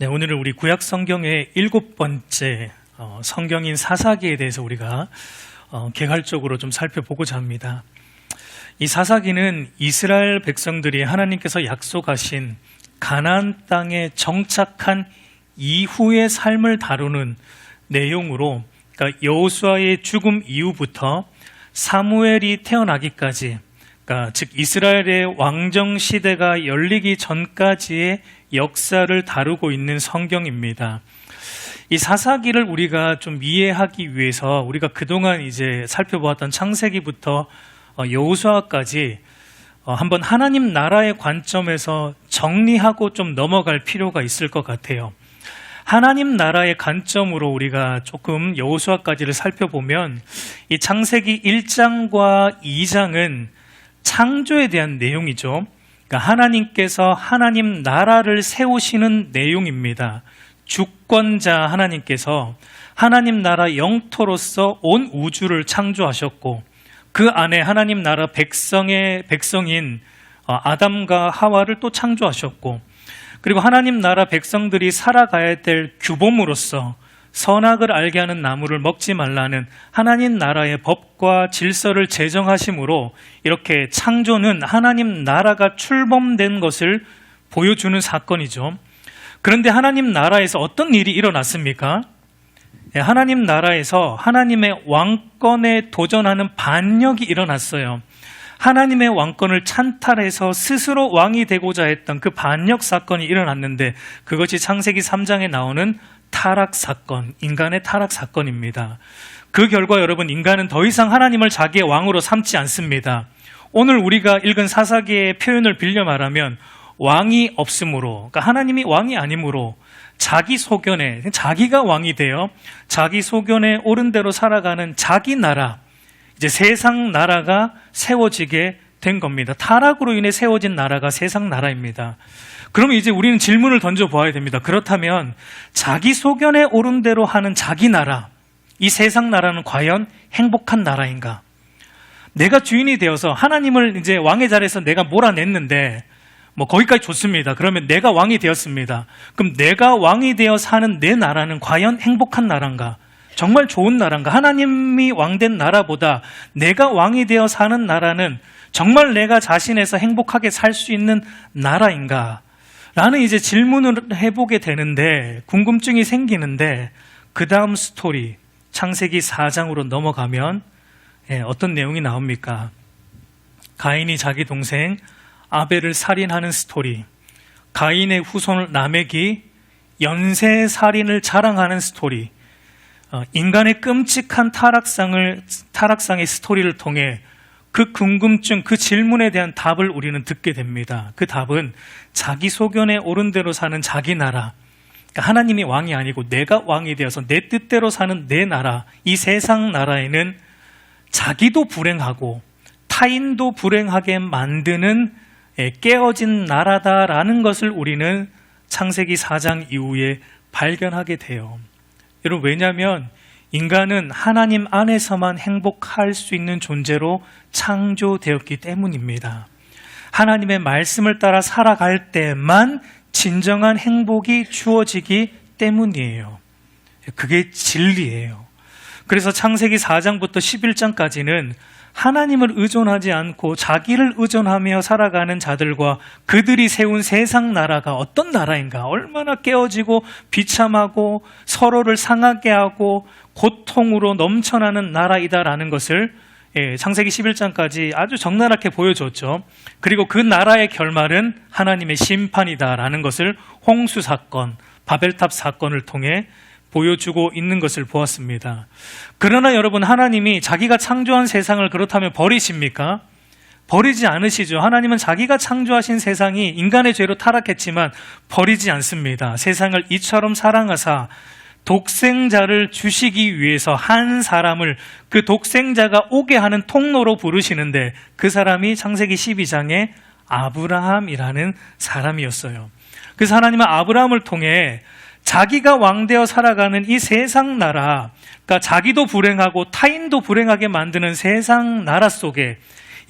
네, 오늘은 우리 구약 성경의 7번째 성경인 사사기에 대해서 우리가 개괄적으로 좀 살펴보고자 합니다. 이 사사기는 이스라엘 백성들이 하나님께서 약속하신 가나안 땅에 정착한 이후의 삶을 다루는 내용으로, 그러니까 여호수아의 죽음 이후부터 사무엘이 태어나기까지, 그러니까 즉 이스라엘의 왕정 시대가 열리기 전까지의 역사를 다루고 있는 성경입니다. 이 사사기를 우리가 좀 이해하기 위해서 우리가 그동안 이제 살펴보았던 창세기부터 여호수아까지 한번 하나님 나라의 관점에서 정리하고 좀 넘어갈 필요가 있을 것 같아요. 하나님 나라의 관점으로 우리가 조금 여호수아까지를 살펴보면 이 창세기 1장과 2장은 창조에 대한 내용이죠. 그러니까 하나님께서 하나님 나라를 세우시는 내용입니다. 주권자 하나님께서 하나님 나라 영토로서 온 우주를 창조하셨고, 그 안에 하나님 나라 백성인 아담과 하와를 또 창조하셨고, 그리고 하나님 나라 백성들이 살아가야 될 규범으로서 선악을 알게 하는 나무를 먹지 말라는 하나님 나라의 법과 질서를 제정하심으로 이렇게 창조는 하나님 나라가 출범된 것을 보여주는 사건이죠. 그런데 하나님 나라에서 어떤 일이 일어났습니까? 하나님 나라에서 하나님의 왕권에 도전하는 반역이 일어났어요. 하나님의 왕권을 찬탈해서 스스로 왕이 되고자 했던 그 반역 사건이 일어났는데, 그것이 창세기 3장에 나오는 타락 사건, 인간의 타락 사건입니다. 그 결과 여러분, 인간은 더 이상 하나님을 자기의 왕으로 삼지 않습니다. 오늘 우리가 읽은 사사기의 표현을 빌려 말하면 왕이 없으므로, 그러니까 하나님이 왕이 아니므로 자기 소견에, 자기가 왕이 되어 자기 소견에 옳은 대로 살아가는 자기 나라, 이제 세상 나라가 세워지게 된 겁니다. 타락으로 인해 세워진 나라가 세상 나라입니다. 그러면 이제 우리는 질문을 던져보아야 됩니다. 그렇다면 자기 소견에 옳은 대로 하는 자기 나라, 이 세상 나라는 과연 행복한 나라인가? 내가 주인이 되어서 하나님을 이제 왕의 자리에서 내가 몰아냈는데 거기까지 좋습니다. 그러면 내가 왕이 되었습니다. 그럼 내가 왕이 되어 사는 내 나라는 과연 행복한 나라인가? 정말 좋은 나라인가? 하나님이 왕된 나라보다 내가 왕이 되어 사는 나라는 정말 내가 자신에서 행복하게 살 수 있는 나라인가? 라는 이제 질문을 해보게 되는데, 궁금증이 생기는데, 그 다음 스토리 창세기 4장으로 넘어가면 어떤 내용이 나옵니까? 가인이 자기 동생 아벨을 살인하는 스토리, 가인의 후손 라멕이 연쇄살인을 자랑하는 스토리, 인간의 끔찍한 타락상의 스토리를 통해 그 궁금증, 그 질문에 대한 답을 우리는 듣게 됩니다. 그 답은 자기 소견에 옳은 대로 사는 자기 나라, 그러니까 하나님이 왕이 아니고 내가 왕이 되어서 내 뜻대로 사는 내 나라, 이 세상 나라에는 자기도 불행하고 타인도 불행하게 만드는 깨어진 나라다라는 것을 우리는 창세기 4장 이후에 발견하게 돼요. 여러분, 왜냐하면 인간은 하나님 안에서만 행복할 수 있는 존재로 창조되었기 때문입니다. 하나님의 말씀을 따라 살아갈 때만 진정한 행복이 주어지기 때문이에요. 그게 진리예요. 그래서 창세기 4장부터 11장까지는 하나님을 의존하지 않고 자기를 의존하며 살아가는 자들과 그들이 세운 세상 나라가 어떤 나라인가, 얼마나 깨어지고 비참하고 서로를 상하게 하고 고통으로 넘쳐나는 나라이다라는 것을 창세기 11장까지 아주 적나라하게 보여줬죠. 그리고 그 나라의 결말은 하나님의 심판이다라는 것을 홍수 사건, 바벨탑 사건을 통해 보여주고 있는 것을 보았습니다. 그러나 여러분, 하나님이 자기가 창조한 세상을 그렇다면 버리십니까? 버리지 않으시죠. 하나님은 자기가 창조하신 세상이 인간의 죄로 타락했지만 버리지 않습니다. 세상을 이처럼 사랑하사 독생자를 주시기 위해서 한 사람을 그 독생자가 오게 하는 통로로 부르시는데, 그 사람이 창세기 12장의 아브라함이라는 사람이었어요. 그래서 하나님은 아브라함을 통해 자기가 왕되어 살아가는 이 세상 나라, 그러니까 자기도 불행하고 타인도 불행하게 만드는 세상 나라 속에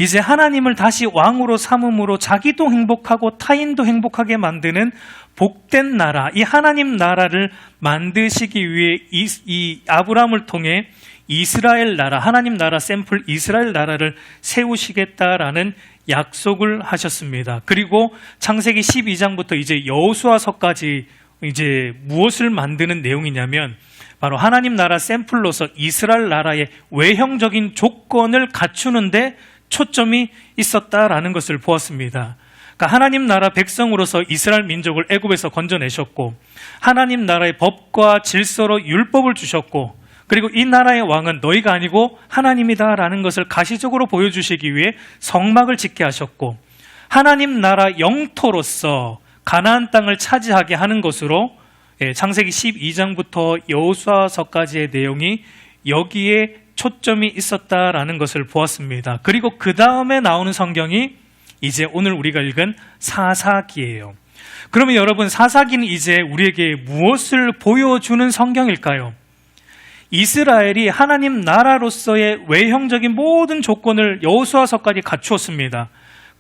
이제 하나님을 다시 왕으로 삼음으로 자기도 행복하고 타인도 행복하게 만드는 복된 나라, 이 하나님 나라를 만드시기 위해 이 아브라함을 통해 이스라엘 나라, 하나님 나라 샘플 이스라엘 나라를 세우시겠다라는 약속을 하셨습니다. 그리고 창세기 12장부터 이제 여호수아서까지 이제 무엇을 만드는 내용이냐면 바로 하나님 나라 샘플로서 이스라엘 나라의 외형적인 조건을 갖추는데 초점이 있었다라는 것을 보았습니다. 그러니까 하나님 나라 백성으로서 이스라엘 민족을 애굽에서 건져내셨고, 하나님 나라의 법과 질서로 율법을 주셨고, 그리고 이 나라의 왕은 너희가 아니고 하나님이다라는 것을 가시적으로 보여주시기 위해 성막을 짓게 하셨고, 하나님 나라 영토로서 가나안 땅을 차지하게 하는 것으로 창세기 12장부터 여호수아서까지의 내용이 여기에 초점이 있었다라는 것을 보았습니다. 그리고 그 다음에 나오는 성경이 이제 오늘 우리가 읽은 사사기예요. 그러면 여러분, 사사기는 이제 우리에게 무엇을 보여주는 성경일까요? 이스라엘이 하나님 나라로서의 외형적인 모든 조건을 여호수아서까지 갖추었습니다.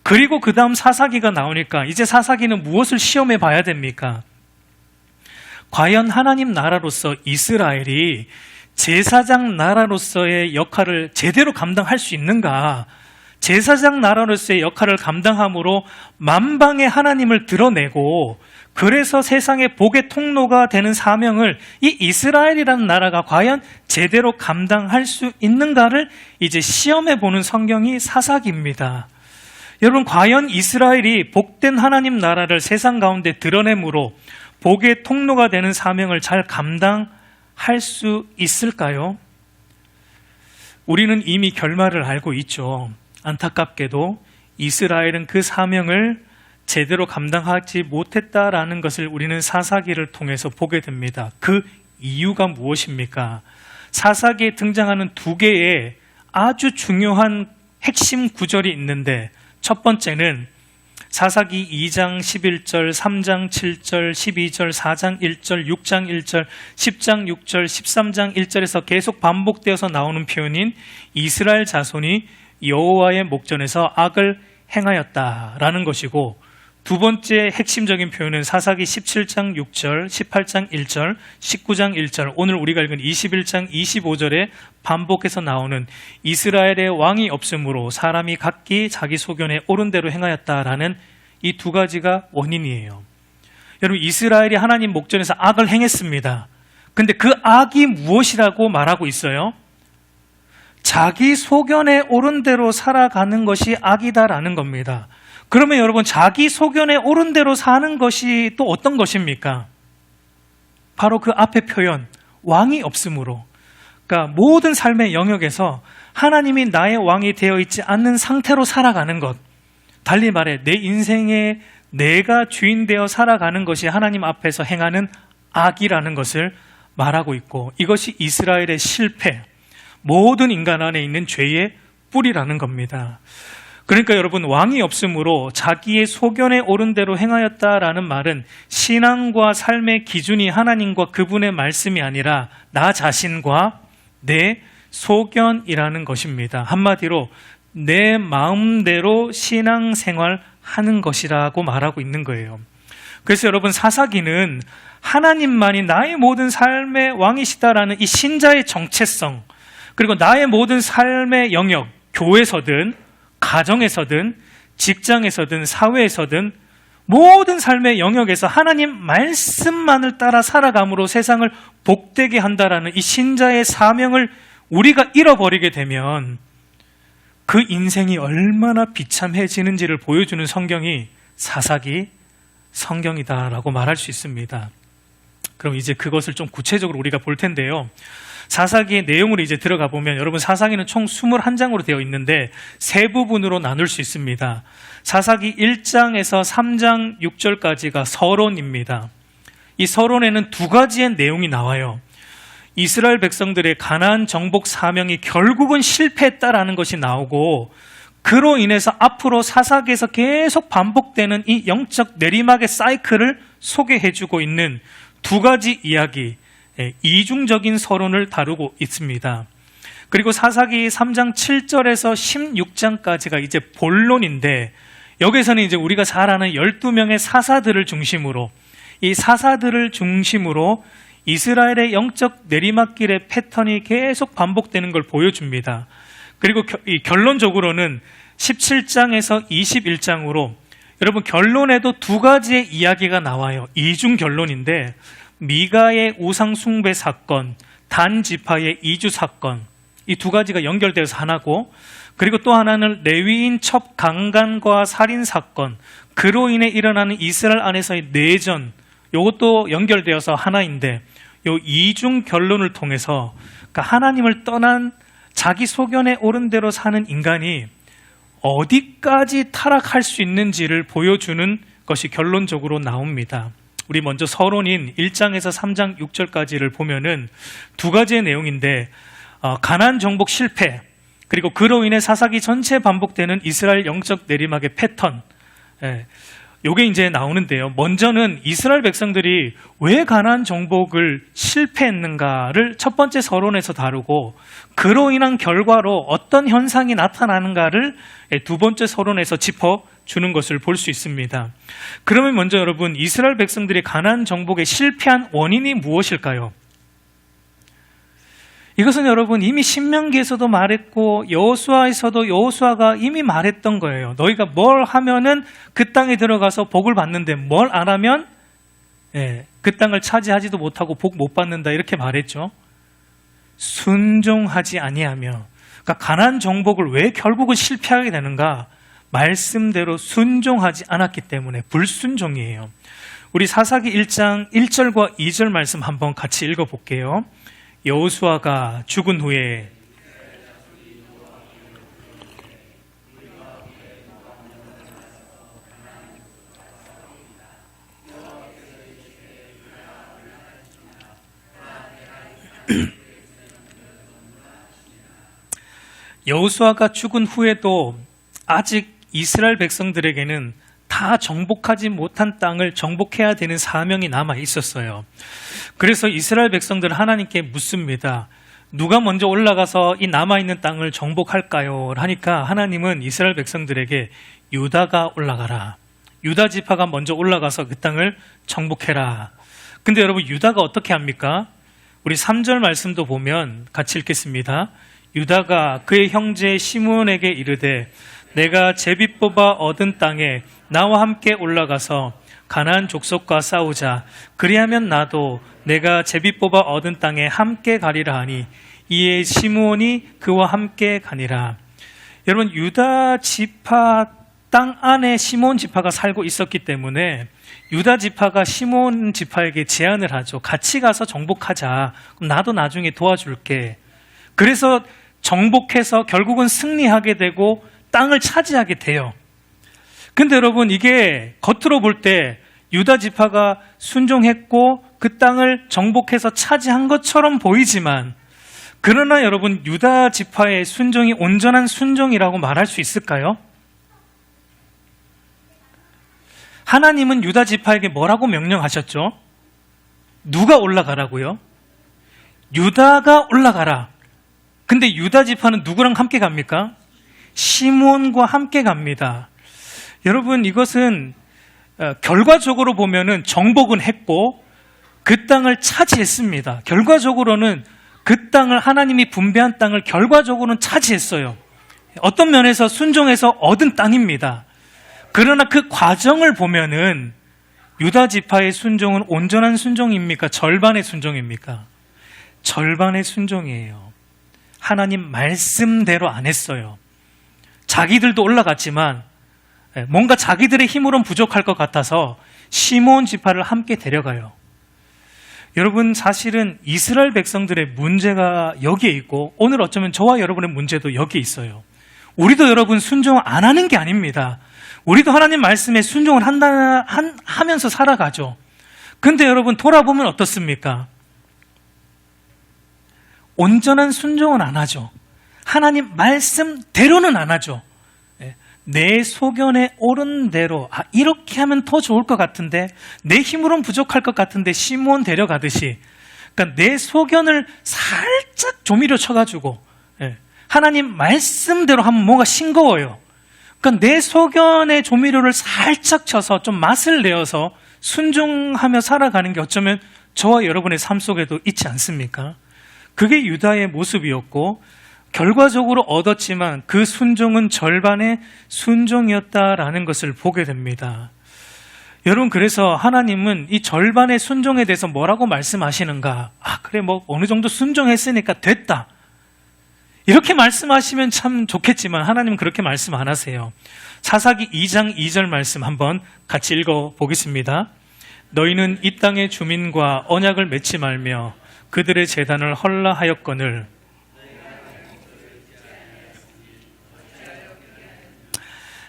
그리고 그 다음 사사기가 나오니까 이제 사사기는 무엇을 시험해 봐야 됩니까? 과연 하나님 나라로서 이스라엘이 제사장 나라로서의 역할을 제대로 감당할 수 있는가? 제사장 나라로서의 역할을 감당함으로 만방의 하나님을 드러내고, 그래서 세상의 복의 통로가 되는 사명을 이 이스라엘이라는 나라가 과연 제대로 감당할 수 있는가를 이제 시험해 보는 성경이 사사기입니다. 여러분, 과연 이스라엘이 복된 하나님 나라를 세상 가운데 드러내므로 복의 통로가 되는 사명을 잘 감당할 수 있을까요? 우리는 이미 결말을 알고 있죠. 안타깝게도 이스라엘은 그 사명을 제대로 감당하지 못했다라는 것을 우리는 사사기를 통해서 보게 됩니다. 그 이유가 무엇입니까? 사사기에 등장하는 두 개의 아주 중요한 핵심 구절이 있는데, 첫 번째는 사사기 2장 11절, 3장 7절, 12절, 4장 1절, 6장 1절, 10장 6절, 13장 1절에서 계속 반복되어서 나오는 표현인 이스라엘 자손이 여호와의 목전에서 악을 행하였다라는 것이고, 두 번째 핵심적인 표현은 사사기 17장 6절, 18장 1절, 19장 1절, 오늘 우리가 읽은 21장 25절에 반복해서 나오는 이스라엘의 왕이 없으므로 사람이 각기 자기 소견에 옳은 대로 행하였다라는 이 두 가지가 원인이에요. 여러분, 이스라엘이 하나님 목전에서 악을 행했습니다. 근데 그 악이 무엇이라고 말하고 있어요? 자기 소견에 옳은 대로 살아가는 것이 악이다라는 겁니다. 그러면 여러분, 자기 소견에 옳은 대로 사는 것이 또 어떤 것입니까? 바로 그 앞에 표현, 왕이 없으므로. 그러니까 모든 삶의 영역에서 하나님이 나의 왕이 되어 있지 않는 상태로 살아가는 것. 달리 말해, 내 인생에 내가 주인 되어 살아가는 것이 하나님 앞에서 행하는 악이라는 것을 말하고 있고, 이것이 이스라엘의 실패, 모든 인간 안에 있는 죄의 뿌리라는 겁니다. 그러니까 여러분, 왕이 없으므로 자기의 소견에 옳은 대로 행하였다라는 말은 신앙과 삶의 기준이 하나님과 그분의 말씀이 아니라 나 자신과 내 소견이라는 것입니다. 한마디로 내 마음대로 신앙생활하는 것이라고 말하고 있는 거예요. 그래서 여러분, 사사기는 하나님만이 나의 모든 삶의 왕이시다라는 이 신자의 정체성, 그리고 나의 모든 삶의 영역, 교회에서든 가정에서든 직장에서든 사회에서든 모든 삶의 영역에서 하나님 말씀만을 따라 살아감으로 세상을 복되게 한다라는 이 신자의 사명을 우리가 잃어버리게 되면 그 인생이 얼마나 비참해지는지를 보여주는 성경이 사사기 성경이다라고 말할 수 있습니다. 그럼 이제 그것을 좀 구체적으로 우리가 볼 텐데요. 사사기의 내용으로 이제 들어가 보면 여러분, 사사기는 총 21장으로 되어 있는데 세 부분으로 나눌 수 있습니다. 사사기 1장에서 3장 6절까지가 서론입니다. 이 서론에는 두 가지의 내용이 나와요. 이스라엘 백성들의 가나안 정복 사명이 결국은 실패했다라는 것이 나오고, 그로 인해서 앞으로 사사기에서 계속 반복되는 이 영적 내리막의 사이클을 소개해주고 있는 두 가지 이야기, 이중적인 서론을 다루고 있습니다. 그리고 사사기 3장 7절에서 16장까지가 이제 본론인데, 여기서는 이제 우리가 잘 아는 12명의 사사들을 중심으로, 이 사사들을 중심으로 이스라엘의 영적 내리막길의 패턴이 계속 반복되는 걸 보여줍니다. 그리고 결론적으로는 17장에서 21장으로 여러분 결론에도 두 가지의 이야기가 나와요. 이중 결론인데, 미가의 우상 숭배 사건, 단 지파의 이주 사건, 이 두 가지가 연결되어서 하나고, 그리고 또 하나는 레위인 첩 강간과 살인 사건, 그로 인해 일어나는 이스라엘 안에서의 내전, 이것도 연결되어서 하나인데, 이 이중 결론을 통해서 그러니까 하나님을 떠난 자기 소견에 옳은 대로 사는 인간이 어디까지 타락할 수 있는지를 보여주는 것이 결론적으로 나옵니다. 우리 먼저 서론인 1장에서 3장 6절까지를 보면은 두 가지의 내용인데, 가나안 정복 실패, 그리고 그로 인해 사사기 전체에 반복되는 이스라엘 영적 내리막의 패턴, 요게 이제 나오는데요. 먼저는 이스라엘 백성들이 왜 가나안 정복을 실패했는가를 첫 번째 서론에서 다루고, 그로 인한 결과로 어떤 현상이 나타나는가를 두 번째 서론에서 짚어주는 것을 볼 수 있습니다. 그러면 먼저 여러분, 이스라엘 백성들이 가나안 정복에 실패한 원인이 무엇일까요? 이것은 여러분 이미 신명기에서도 말했고 여호수아에서도 여호수아가 이미 말했던 거예요. 너희가 뭘 하면은 그 땅에 들어가서 복을 받는데 뭘 안 하면 그 땅을 차지하지도 못하고 복 못 받는다, 이렇게 말했죠. 순종하지 아니하며, 그러니까 가나안 정복을 왜 결국은 실패하게 되는가? 말씀대로 순종하지 않았기 때문에 불순종이에요. 우리 사사기 1장 1절과 2절 말씀 한번 같이 읽어볼게요. 여호수아가 죽은 후에 여호수아가 죽은 후에도 아직 이스라엘 백성들에게는 다 정복하지 못한 땅을 정복해야 되는 사명이 남아 있었어요. 그래서 이스라엘 백성들은 하나님께 묻습니다. 누가 먼저 올라가서 이 남아있는 땅을 정복할까요? 하니까 하나님은 이스라엘 백성들에게 유다가 올라가라, 유다 지파가 먼저 올라가서 그 땅을 정복해라. 근데 여러분, 유다가 어떻게 합니까? 우리 3절 말씀도 보면 같이 읽겠습니다. 유다가 그의 형제 시므온에게 이르되 내가 제비 뽑아 얻은 땅에 나와 함께 올라가서 가나안 족속과 싸우자. 그리하면 나도 내가 제비 뽑아 얻은 땅에 함께 가리라 하니 이에 시므온이 그와 함께 가니라. 여러분, 유다 지파 땅 안에 시므온 지파가 살고 있었기 때문에 유다 지파가 시므온 지파에게 제안을 하죠. 같이 가서 정복하자. 그럼 나도 나중에 도와줄게. 그래서 정복해서 결국은 승리하게 되고 땅을 차지하게 돼요. 근데 여러분, 이게 겉으로 볼 때 유다 지파가 순종했고 그 땅을 정복해서 차지한 것처럼 보이지만, 그러나 여러분, 유다 지파의 순종이 온전한 순종이라고 말할 수 있을까요? 하나님은 유다 지파에게 뭐라고 명령하셨죠? 누가 올라가라고요? 유다가 올라가라. 근데 유다 지파는 누구랑 함께 갑니까? 시므온과 함께 갑니다. 여러분, 이것은 결과적으로 보면은 정복은 했고 그 땅을 차지했습니다. 결과적으로는 그 땅을, 하나님이 분배한 땅을 결과적으로는 차지했어요. 어떤 면에서 순종해서 얻은 땅입니다. 그러나 그 과정을 보면은 유다 지파의 순종은 온전한 순종입니까? 절반의 순종입니까? 절반의 순종이에요. 하나님 말씀대로 안 했어요. 자기들도 올라갔지만 뭔가 자기들의 힘으로는 부족할 것 같아서 시므온 지파를 함께 데려가요. 여러분, 사실은 이스라엘 백성들의 문제가 여기에 있고 오늘 어쩌면 저와 여러분의 문제도 여기에 있어요. 우리도 여러분 순종을 안 하는 게 아닙니다. 우리도 하나님 말씀에 순종을 하면서 살아가죠. 근데 여러분, 돌아보면 어떻습니까? 온전한 순종은 안 하죠. 하나님 말씀대로는 안 하죠. 내 소견에 옳은 대로, 이렇게 하면 더 좋을 것 같은데, 내 힘으로는 부족할 것 같은데 시므온 데려가듯이, 그러니까 내 소견을 살짝 조미료 쳐가지고 예. 하나님 말씀대로 하면 뭔가 싱거워요. 그러니까 내 소견의 조미료를 살짝 쳐서 좀 맛을 내어서 순종하며 살아가는 게 어쩌면 저와 여러분의 삶 속에도 있지 않습니까? 그게 유다의 모습이었고 결과적으로 얻었지만 그 순종은 절반의 순종이었다라는 것을 보게 됩니다. 여러분, 그래서 하나님은 이 절반의 순종에 대해서 뭐라고 말씀하시는가? 그래, 뭐 어느 정도 순종했으니까 됐다, 이렇게 말씀하시면 참 좋겠지만 하나님은 그렇게 말씀 안 하세요. 사사기 2장 2절 말씀 한번 같이 읽어보겠습니다. 너희는 이 땅의 주민과 언약을 맺지 말며 그들의 제단을 헐라하였거늘.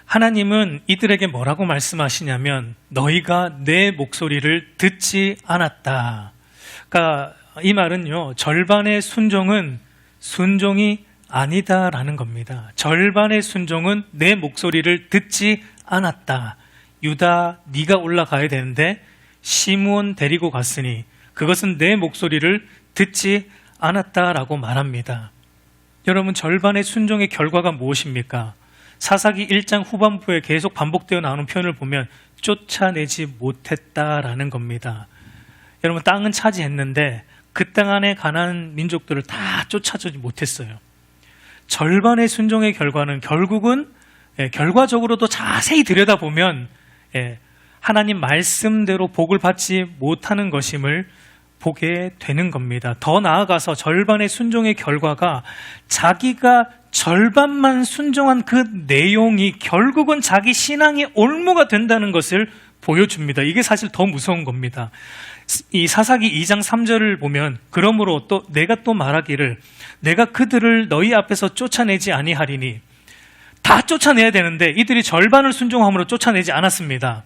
하나님은 이들에게 뭐라고 말씀하시냐면 너희가 내 목소리를 듣지 않았다. 그러니까 이 말은요, 절반의 순종은 순종이 아니다라는 겁니다. 절반의 순종은 내 목소리를 듣지 않았다. 유다, 네가 올라가야 되는데 시므온 데리고 갔으니 그것은 내 목소리를 듣지 않았다라고 말합니다. 여러분, 절반의 순종의 결과가 무엇입니까? 사사기 1장 후반부에 계속 반복되어 나오는 표현을 보면 쫓아내지 못했다라는 겁니다. 여러분, 땅은 차지했는데 그 땅 안에 가나안 민족들을 다 쫓아주지 못했어요. 절반의 순종의 결과는 결국은 결과적으로도 자세히 들여다보면 하나님 말씀대로 복을 받지 못하는 것임을 보게 되는 겁니다. 더 나아가서 절반의 순종의 결과가 자기가 절반만 순종한 그 내용이 결국은 자기 신앙의 올무가 된다는 것을 보여줍니다. 이게 사실 더 무서운 겁니다. 이 사사기 2장 3절을 보면 그러므로 또 내가 또 말하기를 내가 그들을 너희 앞에서 쫓아내지 아니하리니, 다 쫓아내야 되는데 이들이 절반을 순종함으로 쫓아내지 않았습니다.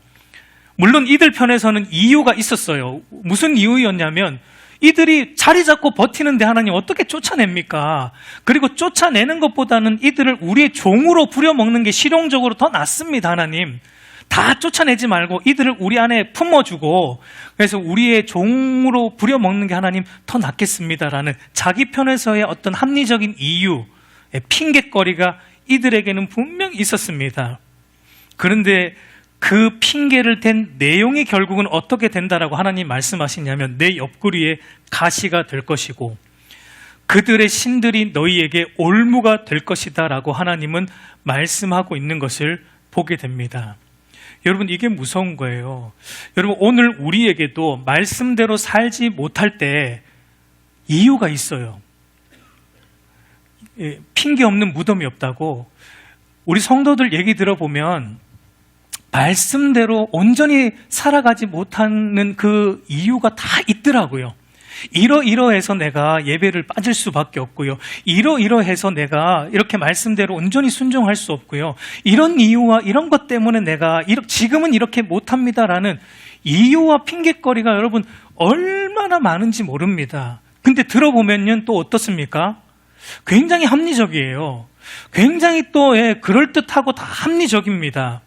물론 이들 편에서는 이유가 있었어요. 무슨 이유였냐면 이들이 자리 잡고 버티는데 하나님 어떻게 쫓아냅니까? 그리고 쫓아내는 것보다는 이들을 우리의 종으로 부려먹는 게 실용적으로 더 낫습니다. 하나님, 다 쫓아내지 말고 이들을 우리 안에 품어주고 그래서 우리의 종으로 부려먹는 게 하나님 더 낫겠습니다라는 자기 편에서의 어떤 합리적인 이유, 핑계거리가 이들에게는 분명히 있었습니다. 그런데 그 핑계를 댄 내용이 결국은 어떻게 된다라고 하나님 말씀하시냐면 내 옆구리에 가시가 될 것이고 그들의 신들이 너희에게 올무가 될 것이다 라고 하나님은 말씀하고 있는 것을 보게 됩니다. 여러분, 이게 무서운 거예요. 여러분, 오늘 우리에게도 말씀대로 살지 못할 때 이유가 있어요. 핑계 없는 무덤이 없다고. 우리 성도들 얘기 들어보면 말씀대로 온전히 살아가지 못하는 그 이유가 다 있더라고요. 이러해서 내가 예배를 빠질 수밖에 없고요. 이러해서 내가 이렇게 말씀대로 온전히 순종할 수 없고요. 이런 이유와 이런 것 때문에 내가 지금은 이렇게 못합니다라는 이유와 핑계거리가 여러분 얼마나 많은지 모릅니다. 근데 들어보면요 또 어떻습니까? 굉장히 합리적이에요. 굉장히 또 그럴듯하고 다 합리적입니다.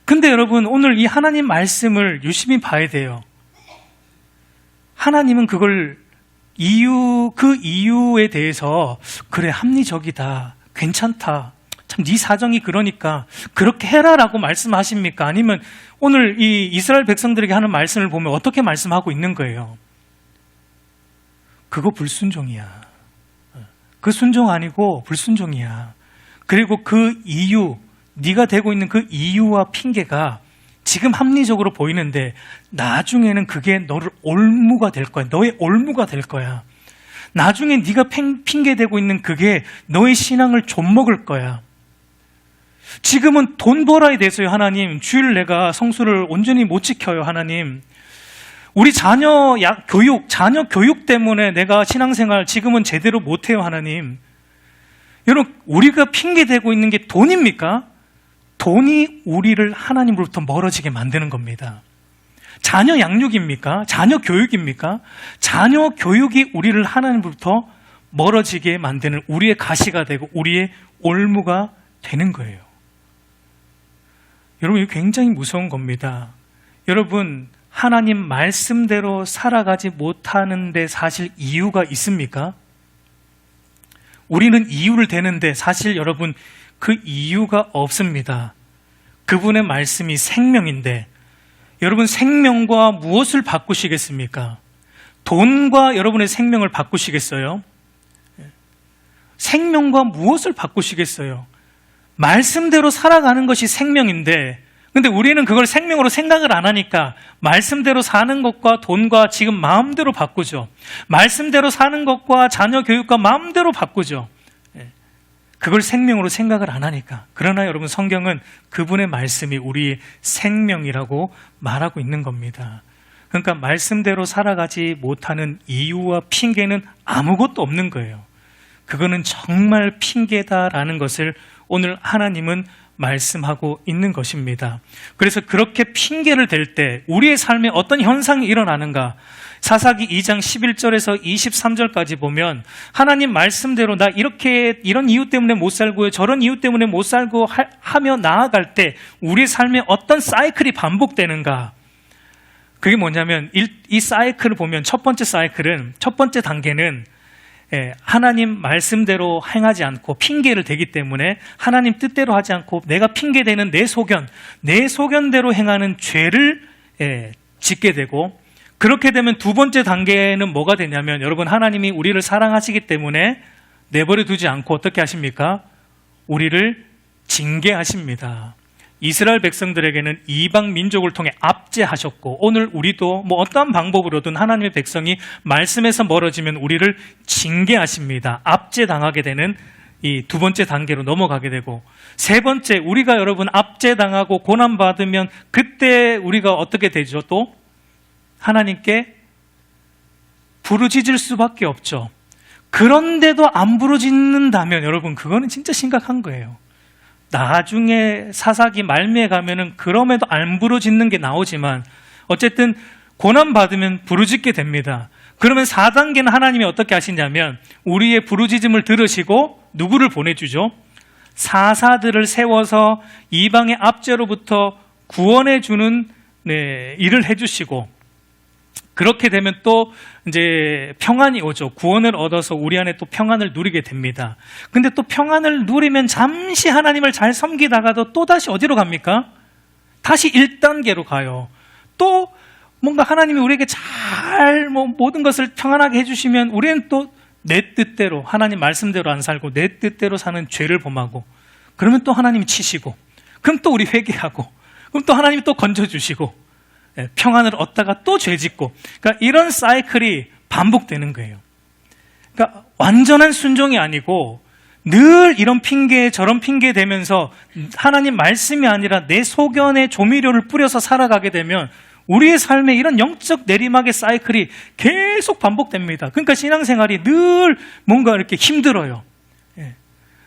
근데 여러분, 오늘 이 하나님 말씀을 유심히 봐야 돼요. 하나님은 그걸 그 이유에 대해서 그래, 합리적이다, 괜찮다, 참 네 사정이 그러니까 그렇게 해라라고 말씀하십니까? 아니면 오늘 이 이스라엘 백성들에게 하는 말씀을 보면 어떻게 말씀하고 있는 거예요? 그거 불순종이야. 그 순종 아니고 불순종이야. 그리고 그 이유, 네가 되고 있는 그 이유와 핑계가 지금 합리적으로 보이는데 나중에는 그게 너를 올무가 될 거야. 너의 올무가 될 거야. 나중에 네가 핑계대고 있는 그게 너의 신앙을 좀먹을 거야. 지금은 돈 벌어야 돼서요. 하나님, 주일 내가 성수를 온전히 못 지켜요. 하나님, 우리 자녀 교육 때문에 내가 신앙생활 지금은 제대로 못해요. 하나님, 여러분, 우리가 핑계대고 있는 게 돈입니까? 돈이 우리를 하나님으로부터 멀어지게 만드는 겁니다. 자녀 양육입니까? 자녀 교육입니까? 자녀 교육이 우리를 하나님으로부터 멀어지게 만드는 우리의 가시가 되고 우리의 올무가 되는 거예요. 여러분, 이거 굉장히 무서운 겁니다. 여러분, 하나님 말씀대로 살아가지 못하는데 사실 이유가 있습니까? 우리는 이유를 대는데 사실 여러분 그 이유가 없습니다. 그분의 말씀이 생명인데 여러분 생명과 무엇을 바꾸시겠습니까? 돈과 여러분의 생명을 바꾸시겠어요? 생명과 무엇을 바꾸시겠어요? 말씀대로 살아가는 것이 생명인데 근데 우리는 그걸 생명으로 생각을 안 하니까 말씀대로 사는 것과 돈과 지금 마음대로 바꾸죠. 말씀대로 사는 것과 자녀 교육과 마음대로 바꾸죠. 그걸 생명으로 생각을 안 하니까. 그러나 여러분 성경은 그분의 말씀이 우리의 생명이라고 말하고 있는 겁니다. 그러니까 말씀대로 살아가지 못하는 이유와 핑계는 아무것도 없는 거예요. 그거는 정말 핑계다라는 것을 오늘 하나님은 말씀하고 있는 것입니다. 그래서 그렇게 핑계를 댈 때 우리의 삶에 어떤 현상이 일어나는가? 사사기 2장 11절에서 23절까지 보면 하나님 말씀대로 나 이런 이유 때문에 못 살고요, 저런 이유 때문에 못 살고 하며 나아갈 때 우리의 삶에 어떤 사이클이 반복되는가? 그게 뭐냐면 이 사이클을 보면 첫 번째 단계는 하나님 말씀대로 행하지 않고 핑계를 대기 때문에 하나님 뜻대로 하지 않고 내가 핑계대는 내 소견대로 행하는 죄를 짓게 되고, 그렇게 되면 두 번째 단계는 뭐가 되냐면 여러분 하나님이 우리를 사랑하시기 때문에 내버려 두지 않고 어떻게 하십니까? 우리를 징계하십니다. 이스라엘 백성들에게는 이방 민족을 통해 압제하셨고 오늘 우리도 어떠한 방법으로든 하나님의 백성이 말씀에서 멀어지면 우리를 징계하십니다. 압제당하게 되는 이 두 번째 단계로 넘어가게 되고, 세 번째 우리가 여러분 압제당하고 고난받으면 그때 우리가 어떻게 되죠? 또 하나님께 부르짖을 수밖에 없죠. 그런데도 안 부르짖는다면 여러분 그거는 진짜 심각한 거예요. 나중에 사사기 말미에 가면은 그럼에도 안 부르짖는 게 나오지만 어쨌든 고난받으면 부르짖게 됩니다. 그러면 4단계는 하나님이 어떻게 하시냐면 우리의 부르짖음을 들으시고 누구를 보내주죠? 사사들을 세워서 이방의 압제로부터 구원해 주는 일을 해주시고, 그렇게 되면 또 이제 평안이 오죠. 구원을 얻어서 우리 안에 또 평안을 누리게 됩니다. 근데 또 평안을 누리면 잠시 하나님을 잘 섬기다가도 또 다시 어디로 갑니까? 다시 1단계로 가요. 또 뭔가 하나님이 우리에게 잘 모든 것을 평안하게 해주시면 우리는 또 내 뜻대로 하나님 말씀대로 안 살고 내 뜻대로 사는 죄를 범하고, 그러면 또 하나님이 치시고, 그럼 또 우리 회개하고, 그럼 또 하나님이 또 건져주시고, 평안을 얻다가 또 죄짓고, 그러니까 이런 사이클이 반복되는 거예요. 그러니까 완전한 순종이 아니고 늘 이런 핑계 저런 핑계 대면서 하나님 말씀이 아니라 내 소견에 조미료를 뿌려서 살아가게 되면 우리의 삶에 이런 영적 내리막의 사이클이 계속 반복됩니다. 그러니까 신앙생활이 늘 뭔가 이렇게 힘들어요.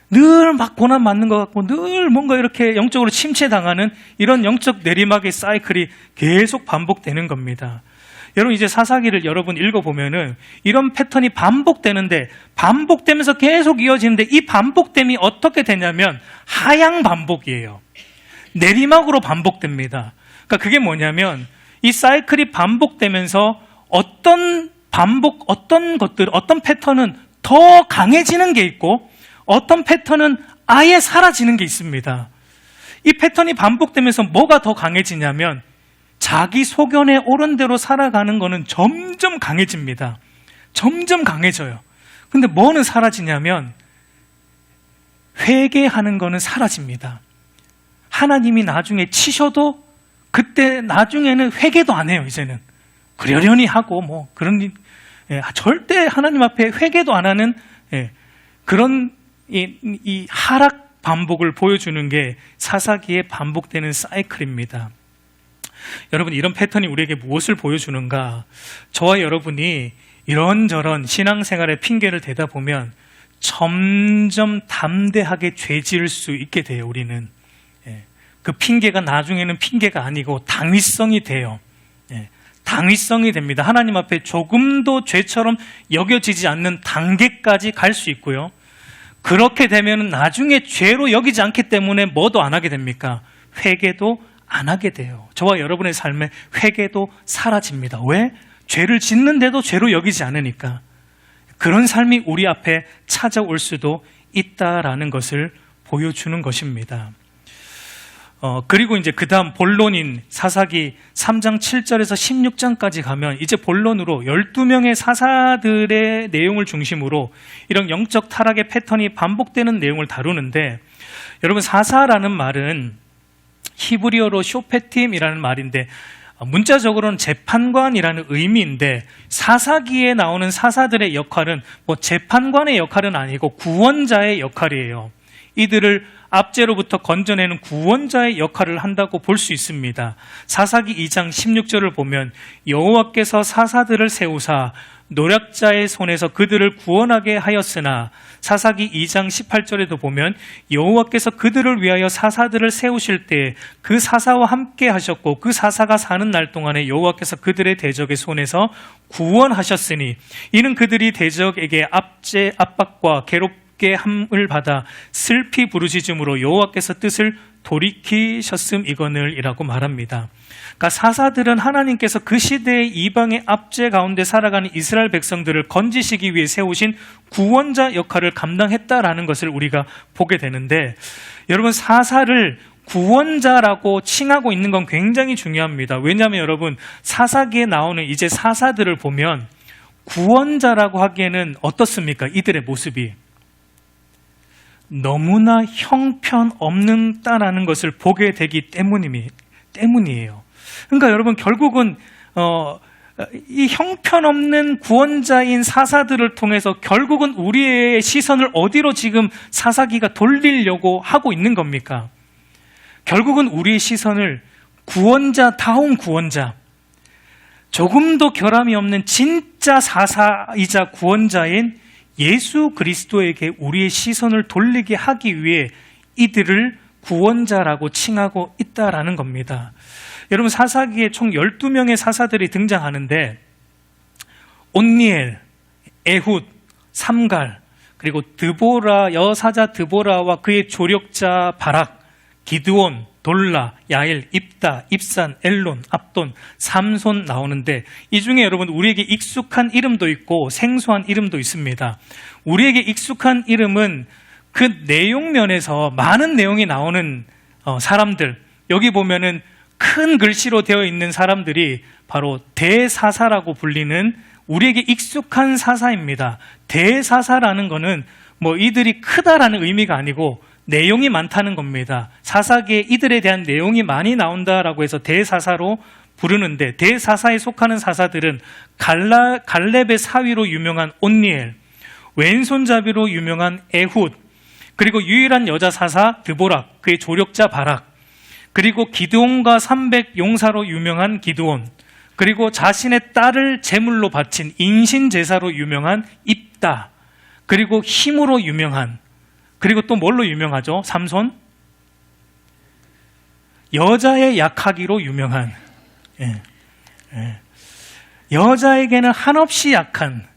늘 막 고난 맞는 것 같고 늘 뭔가 이렇게 영적으로 침체당하는 이런 영적 내리막의 사이클이 계속 반복되는 겁니다. 여러분 이제 사사기를 여러분 읽어보면은 이런 패턴이 반복되는데, 반복되면서 계속 이어지는데 이 반복됨이 어떻게 되냐면 하향 반복이에요. 내리막으로 반복됩니다. 그러니까 그게 뭐냐면 이 사이클이 반복되면서 어떤 패턴은 더 강해지는 게 있고 어떤 패턴은 아예 사라지는 게 있습니다. 이 패턴이 반복되면서 뭐가 더 강해지냐면 자기 소견에 옳은 대로 살아가는 거는 점점 강해집니다. 점점 강해져요. 근데 뭐는 사라지냐면 회개하는 거는 사라집니다. 하나님이 나중에 치셔도 그때 나중에는 회개도 안 해요. 이제는 그러려니 하고 절대 하나님 앞에 회개도 안 하는 그런 이 하락 반복을 보여주는 게 사사기에 반복되는 사이클입니다. 여러분 이런 패턴이 우리에게 무엇을 보여주는가? 저와 여러분이 이런저런 신앙생활에 핑계를 대다 보면 점점 담대하게 죄 지을 수 있게 돼요. 우리는 그 핑계가 나중에는 핑계가 아니고 당위성이 돼요. 당위성이 됩니다. 하나님 앞에 조금도 죄처럼 여겨지지 않는 단계까지 갈 수 있고요. 그렇게 되면 나중에 죄로 여기지 않기 때문에 뭐도 안 하게 됩니까? 회개도 안 하게 돼요. 저와 여러분의 삶에 회개도 사라집니다. 왜? 죄를 짓는데도 죄로 여기지 않으니까. 그런 삶이 우리 앞에 찾아올 수도 있다라는 것을 보여주는 것입니다. 그리고 이제 그 다음 본론인 사사기 3장 7절에서 16장까지 가면 이제 본론으로 12명의 사사들의 내용을 중심으로 이런 영적 타락의 패턴이 반복되는 내용을 다루는데, 여러분 사사라는 말은 히브리어로 쇼페팀이라는 말인데 문자적으로는 재판관이라는 의미인데, 사사기에 나오는 사사들의 역할은 뭐 재판관의 역할은 아니고 구원자의 역할이에요. 이들을 압제로부터 건져내는 구원자의 역할을 한다고 볼 수 있습니다. 사사기 2장 16절을 보면 여호와께서 사사들을 세우사 노략자의 손에서 그들을 구원하게 하였으나, 사사기 2장 18절에도 보면 여호와께서 그들을 위하여 사사들을 세우실 때 그 사사와 함께 하셨고 그 사사가 사는 날 동안에 여호와께서 그들의 대적의 손에서 구원하셨으니 이는 그들이 대적에게 압박과 괴롭게 함을 받아 슬피 부르짖음으로 여호와께서 뜻을 돌이키셨음이거늘이라고 말합니다. 그러니까 사사들은 하나님께서 그 시대의 이방의 압제 가운데 살아가는 이스라엘 백성들을 건지시기 위해 세우신 구원자 역할을 감당했다라는 것을 우리가 보게 되는데, 여러분 사사를 구원자라고 칭하고 있는 건 굉장히 중요합니다. 왜냐하면 여러분 사사기에 나오는 이제 사사들을 보면 구원자라고 하기에는 어떻습니까? 이들의 모습이 너무나 형편없는다라는 것을 보게 되기 때문이에요. 그러니까 여러분 결국은 이 형편없는 구원자인 사사들을 통해서 결국은 우리의 시선을 어디로 지금 사사기가 돌리려고 하고 있는 겁니까? 결국은 우리의 시선을 구원자다운 구원자, 조금도 결함이 없는 진짜 사사이자 구원자인 예수 그리스도에게 우리의 시선을 돌리게 하기 위해 이들을 구원자라고 칭하고 있다라는 겁니다. 여러분 사사기에 총 12명의 사사들이 등장하는데 온니엘, 에훗, 삼갈, 그리고 드보라, 여사자 드보라와 그의 조력자 바락, 기드온, 돌라, 야일, 입다, 입산, 엘론, 압돈, 삼손 나오는데, 이 중에 여러분 우리에게 익숙한 이름도 있고 생소한 이름도 있습니다. 우리에게 익숙한 이름은 그 내용면에서 많은 내용이 나오는 사람들, 여기 보면은 큰 글씨로 되어 있는 사람들이 바로 대사사라고 불리는 우리에게 익숙한 사사입니다. 대사사라는 거는 뭐 이들이 크다라는 의미가 아니고 내용이 많다는 겁니다. 사사기에 이들에 대한 내용이 많이 나온다라고 해서 대사사로 부르는데, 대사사에 속하는 사사들은 갈렙의 사위로 유명한 온니엘, 왼손잡이로 유명한 에훗, 그리고 유일한 여자 사사 드보락, 그의 조력자 바락, 그리고 기드온과 300 용사로 유명한 기드온, 그리고 자신의 딸을 제물로 바친 인신제사로 유명한 입다, 그리고 힘으로 유명한, 그리고 또 뭘로 유명하죠? 삼손? 여자의 약하기로 유명한, 여자에게는 한없이 약한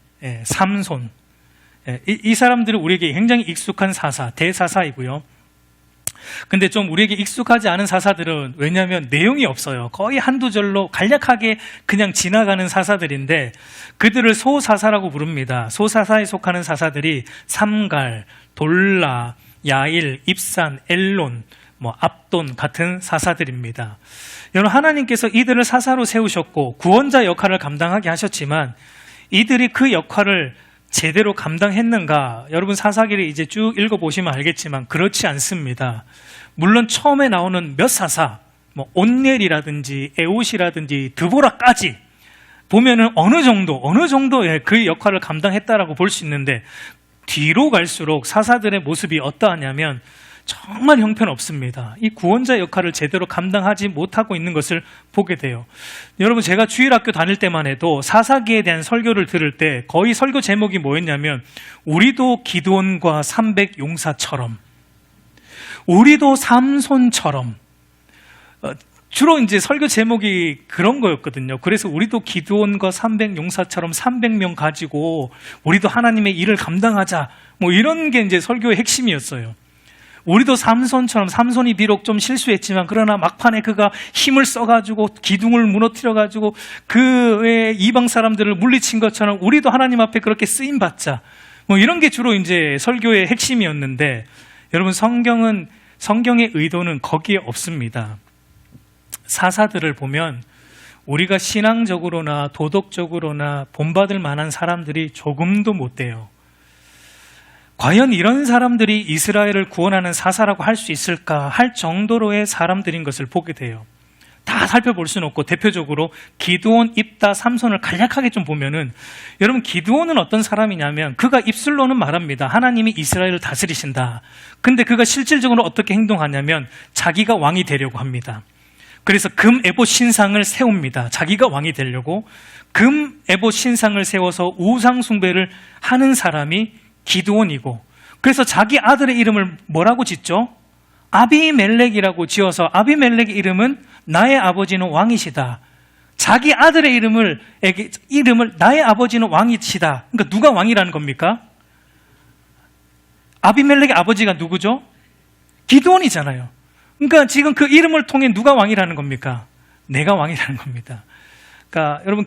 삼손. 이 사람들은 우리에게 굉장히 익숙한 사사, 대사사이고요. 근데 좀 우리에게 익숙하지 않은 사사들은, 왜냐하면 내용이 없어요. 거의 한두 절로 간략하게 그냥 지나가는 사사들인데 그들을 소사사라고 부릅니다. 소사사에 속하는 사사들이 삼갈, 돌라, 야일, 입산, 엘론, 압돈 같은 사사들입니다. 여러분 하나님께서 이들을 사사로 세우셨고 구원자 역할을 감당하게 하셨지만 이들이 그 역할을 제대로 감당했는가? 여러분 사사기를 이제 쭉 읽어보시면 알겠지만 그렇지 않습니다. 물론 처음에 나오는 몇 사사, 온넬이라든지 에옷이라든지 드보라까지 보면은 어느 정도의 그 역할을 감당했다라고 볼 수 있는데, 뒤로 갈수록 사사들의 모습이 어떠하냐면 정말 형편없습니다. 이 구원자 역할을 제대로 감당하지 못하고 있는 것을 보게 돼요. 여러분 제가 주일학교 다닐 때만 해도 사사기에 대한 설교를 들을 때 거의 설교 제목이 뭐였냐면 우리도 기드온과 300 용사처럼, 우리도 삼손처럼, 주로 이제 설교 제목이 그런 거였거든요. 그래서 우리도 기드온과 300 용사처럼 300명 가지고 우리도 하나님의 일을 감당하자, 이런 게 이제 설교의 핵심이었어요. 우리도 삼손처럼, 삼손이 비록 좀 실수했지만 그러나 막판에 그가 힘을 써가지고 기둥을 무너뜨려가지고 그의 이방 사람들을 물리친 것처럼 우리도 하나님 앞에 그렇게 쓰임받자, 뭐 이런 게 주로 이제 설교의 핵심이었는데, 여러분 성경의 의도는 거기에 없습니다. 사사들을 보면 우리가 신앙적으로나 도덕적으로나 본받을 만한 사람들이 조금도 못 돼요. 과연 이런 사람들이 이스라엘을 구원하는 사사라고 할 수 있을까 할 정도로의 사람들인 것을 보게 돼요. 다 살펴볼 수는 없고, 대표적으로 기드온, 입다, 삼손을 간략하게 좀 보면은, 여러분 기드온은 어떤 사람이냐면 그가 입술로는 말합니다. 하나님이 이스라엘을 다스리신다. 근데 그가 실질적으로 어떻게 행동하냐면 자기가 왕이 되려고 합니다. 그래서 금 에봇 신상을 세웁니다. 자기가 왕이 되려고 금 에봇 신상을 세워서 우상 숭배를 하는 사람이 기드온이고, 그래서 자기 아들의 이름을 뭐라고 짓죠? 아비멜렉이라고 지어서, 아비멜렉의 이름은 나의 아버지는 왕이시다. 자기 아들의 이름을 나의 아버지는 왕이시다. 그러니까 누가 왕이라는 겁니까? 아비멜렉의 아버지가 누구죠? 기드온이잖아요. 그러니까 지금 그 이름을 통해 누가 왕이라는 겁니까? 내가 왕이라는 겁니다. 그러니까 여러분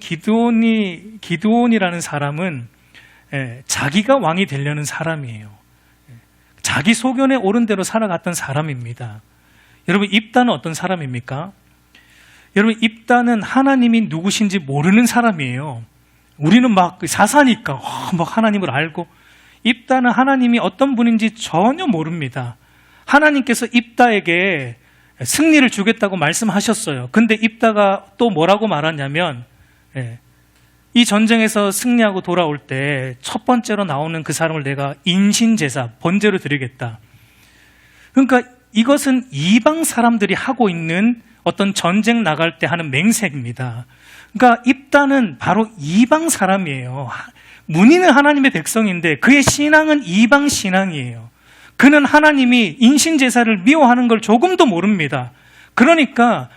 기드온이라는 사람은 자기가 왕이 되려는 사람이에요. 자기 소견에 옳은 대로 살아갔던 사람입니다. 여러분 입다는 어떤 사람입니까? 여러분 입다는 하나님이 누구신지 모르는 사람이에요. 우리는 막 사사니까 막 하나님을 알고, 입다는 하나님이 어떤 분인지 전혀 모릅니다. 하나님께서 입다에게 승리를 주겠다고 말씀하셨어요. 근데 입다가 또 뭐라고 말하냐면, 이 전쟁에서 승리하고 돌아올 때 첫 번째로 나오는 그 사람을 내가 인신제사, 번제로 드리겠다. 그러니까 이것은 이방 사람들이 하고 있는 어떤 전쟁 나갈 때 하는 맹세입니다. 그러니까 입다는 바로 이방 사람이에요. 문의는 하나님의 백성인데 그의 신앙은 이방 신앙이에요. 그는 하나님이 인신제사를 미워하는 걸 조금도 모릅니다. 그러니까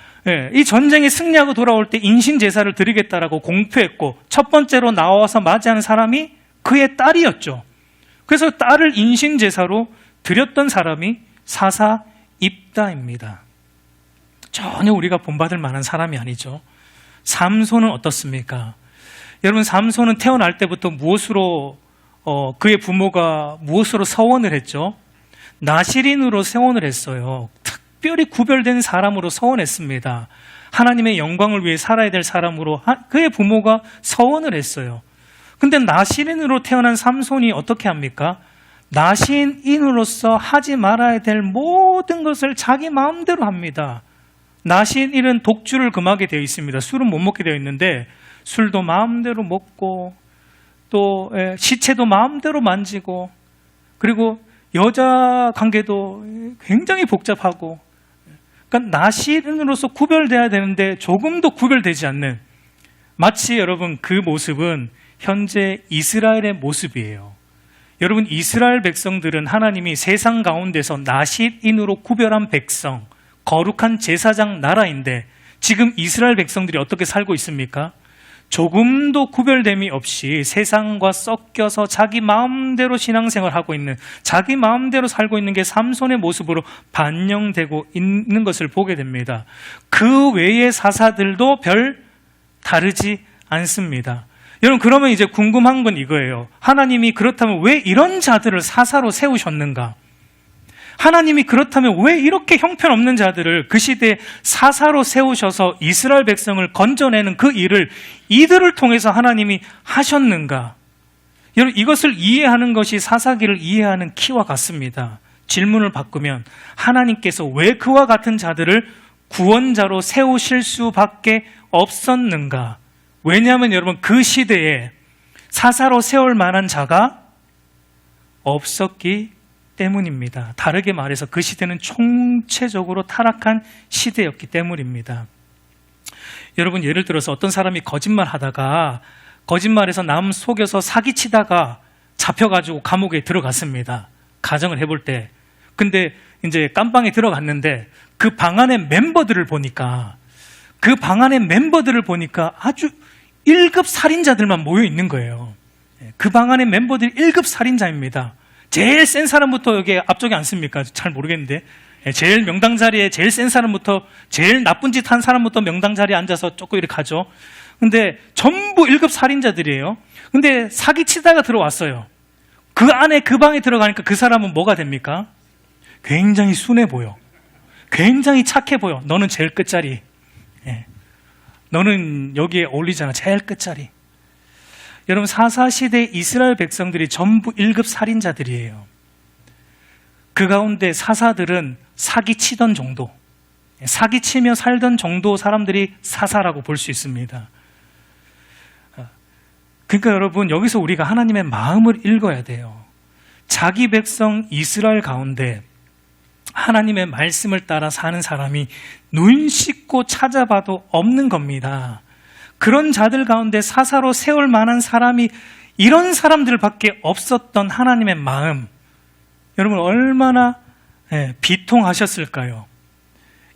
이 전쟁에 승리하고 돌아올 때 인신제사를 드리겠다라고 공표했고, 첫 번째로 나와서 맞이하는 사람이 그의 딸이었죠. 그래서 딸을 인신제사로 드렸던 사람이 사사 입다입니다. 전혀 우리가 본받을 만한 사람이 아니죠. 삼손은 어떻습니까? 여러분 삼손은 태어날 때부터 무엇으로 그의 부모가 무엇으로 서원을 했죠? 나실인으로 서원을 했어요. 특별히 구별된 사람으로 서원했습니다. 하나님의 영광을 위해 살아야 될 사람으로 그의 부모가 서원을 했어요. 근데 나실인으로 태어난 삼손이 어떻게 합니까? 나실인으로서 하지 말아야 될 모든 것을 자기 마음대로 합니다. 나실인은 독주를 금하게 되어 있습니다. 술은 못 먹게 되어 있는데 술도 마음대로 먹고, 또 시체도 마음대로 만지고, 그리고 여자 관계도 굉장히 복잡하고, 그러니까 나실인으로서 구별돼야 되는데 조금도 구별되지 않는, 마치 여러분 그 모습은 현재 이스라엘의 모습이에요. 여러분 이스라엘 백성들은 하나님이 세상 가운데서 나실인으로 구별한 백성, 거룩한 제사장 나라인데, 지금 이스라엘 백성들이 어떻게 살고 있습니까? 조금도 구별됨이 없이 세상과 섞여서 자기 마음대로 신앙생활을 하고 있는, 자기 마음대로 살고 있는 게 삼손의 모습으로 반영되고 있는 것을 보게 됩니다. 그 외의 사사들도 별 다르지 않습니다. 여러분 그러면 이제 궁금한 건 이거예요. 하나님이 그렇다면 왜 이런 자들을 사사로 세우셨는가? 하나님이 그렇다면 왜 이렇게 형편없는 자들을 그 시대에 사사로 세우셔서 이스라엘 백성을 건져내는 그 일을 이들을 통해서 하나님이 하셨는가? 여러분 이것을 이해하는 것이 사사기를 이해하는 키와 같습니다. 질문을 바꾸면 하나님께서 왜 그와 같은 자들을 구원자로 세우실 수밖에 없었는가? 왜냐하면 여러분 그 시대에 사사로 세울 만한 자가 없었기 때문입니다. 다르게 말해서 그 시대는 총체적으로 타락한 시대였기 때문입니다. 여러분 예를 들어서 어떤 사람이 거짓말하다가 거짓말해서 남 속여서 사기치다가 잡혀가지고 감옥에 들어갔습니다. 가정을 해볼 때. 근데 이제 깜방에 들어갔는데 그 방 안에 멤버들을 보니까 아주 1급 살인자들만 모여 있는 거예요. 그 방 안에 멤버들이 1급 살인자입니다. 제일 센 사람부터 여기 앞쪽에 앉습니까? 잘 모르겠는데. 제일 명당 자리에 제일 센 사람부터, 제일 나쁜 짓 한 사람부터 명당 자리에 앉아서 조금 이렇게 가죠. 근데 전부 1급 살인자들이에요. 근데 사기치다가 들어왔어요. 그 안에 그 방에 들어가니까 그 사람은 뭐가 됩니까? 굉장히 순해 보여. 굉장히 착해 보여. 너는 제일 끝자리. 너는 여기에 어울리잖아. 제일 끝자리. 여러분, 사사시대 이스라엘 백성들이 전부 1급 살인자들이에요. 그 가운데 사사들은 사기치던 정도, 사기치며 살던 정도 사람들이 사사라고 볼 수 있습니다. 그러니까 여러분, 여기서 우리가 하나님의 마음을 읽어야 돼요. 자기 백성 이스라엘 가운데 하나님의 말씀을 따라 사는 사람이 눈 씻고 찾아봐도 없는 겁니다. 그런 자들 가운데 사사로 세울 만한 사람이 이런 사람들밖에 없었던 하나님의 마음, 여러분 얼마나 비통하셨을까요?